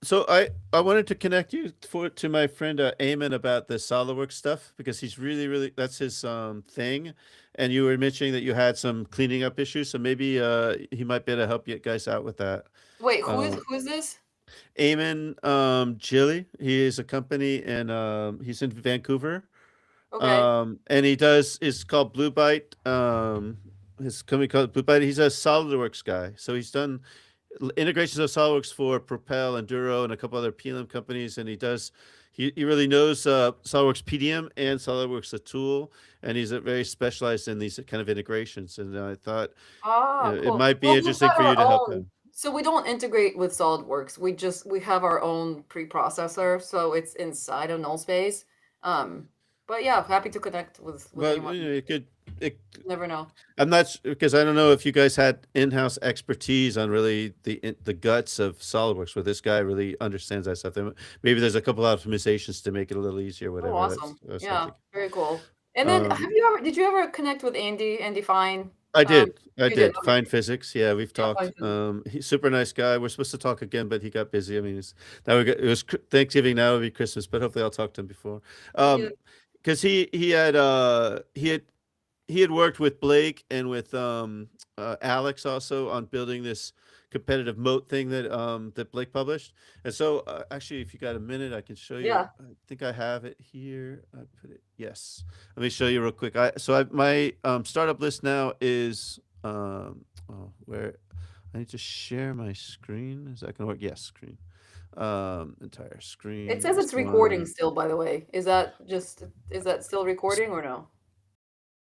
So I wanted to connect you to my friend Eamon about the SolidWorks stuff because he's really that's his thing, and you were mentioning that you had some cleaning up issues, so maybe he might be able to help you guys out with that. Wait, who's this? Eamon Gilly, he is a company and he's in Vancouver. Okay. And it's called Blue Byte. His company called Blue Byte. He's a SolidWorks guy, so he's done integrations of SolidWorks for Propel, Enduro, and a couple other PLM companies, and he really knows SolidWorks PDM and SolidWorks the tool, and he's very specialized in these kind of integrations. And I thought Cool. it might be Well, interesting for you to help him. So we don't integrate with SolidWorks. We have our own preprocessor, so it's inside of Nullspace. But yeah, happy to connect with anyone. It Never know. I'm not because I don't know if you guys had in-house expertise on really the guts of SolidWorks, where this guy really understands that stuff. Maybe there's a couple optimizations to make it a little easier, whatever. Oh, awesome. That's Yeah, very cool. And then did you ever connect with Andy Fine? I did. Okay. Fine Physics. Yeah, we've talked. Fine He's super nice guy. We're supposed to talk again, but he got busy. I mean, it was Thanksgiving. Now it'll be Christmas, but hopefully I'll talk to him before. Because he had worked with Blake and with Alex also on building this competitive moat thing that Blake published. And so actually, if you got a minute, I can show you. Yeah. I think I have it here. I put it. Yes. Let me show you real quick. My startup list now is where I need to share my screen. Is that gonna work? Yes, screen. Entire screen. It says it's recording still, by the way. Is that still recording or no?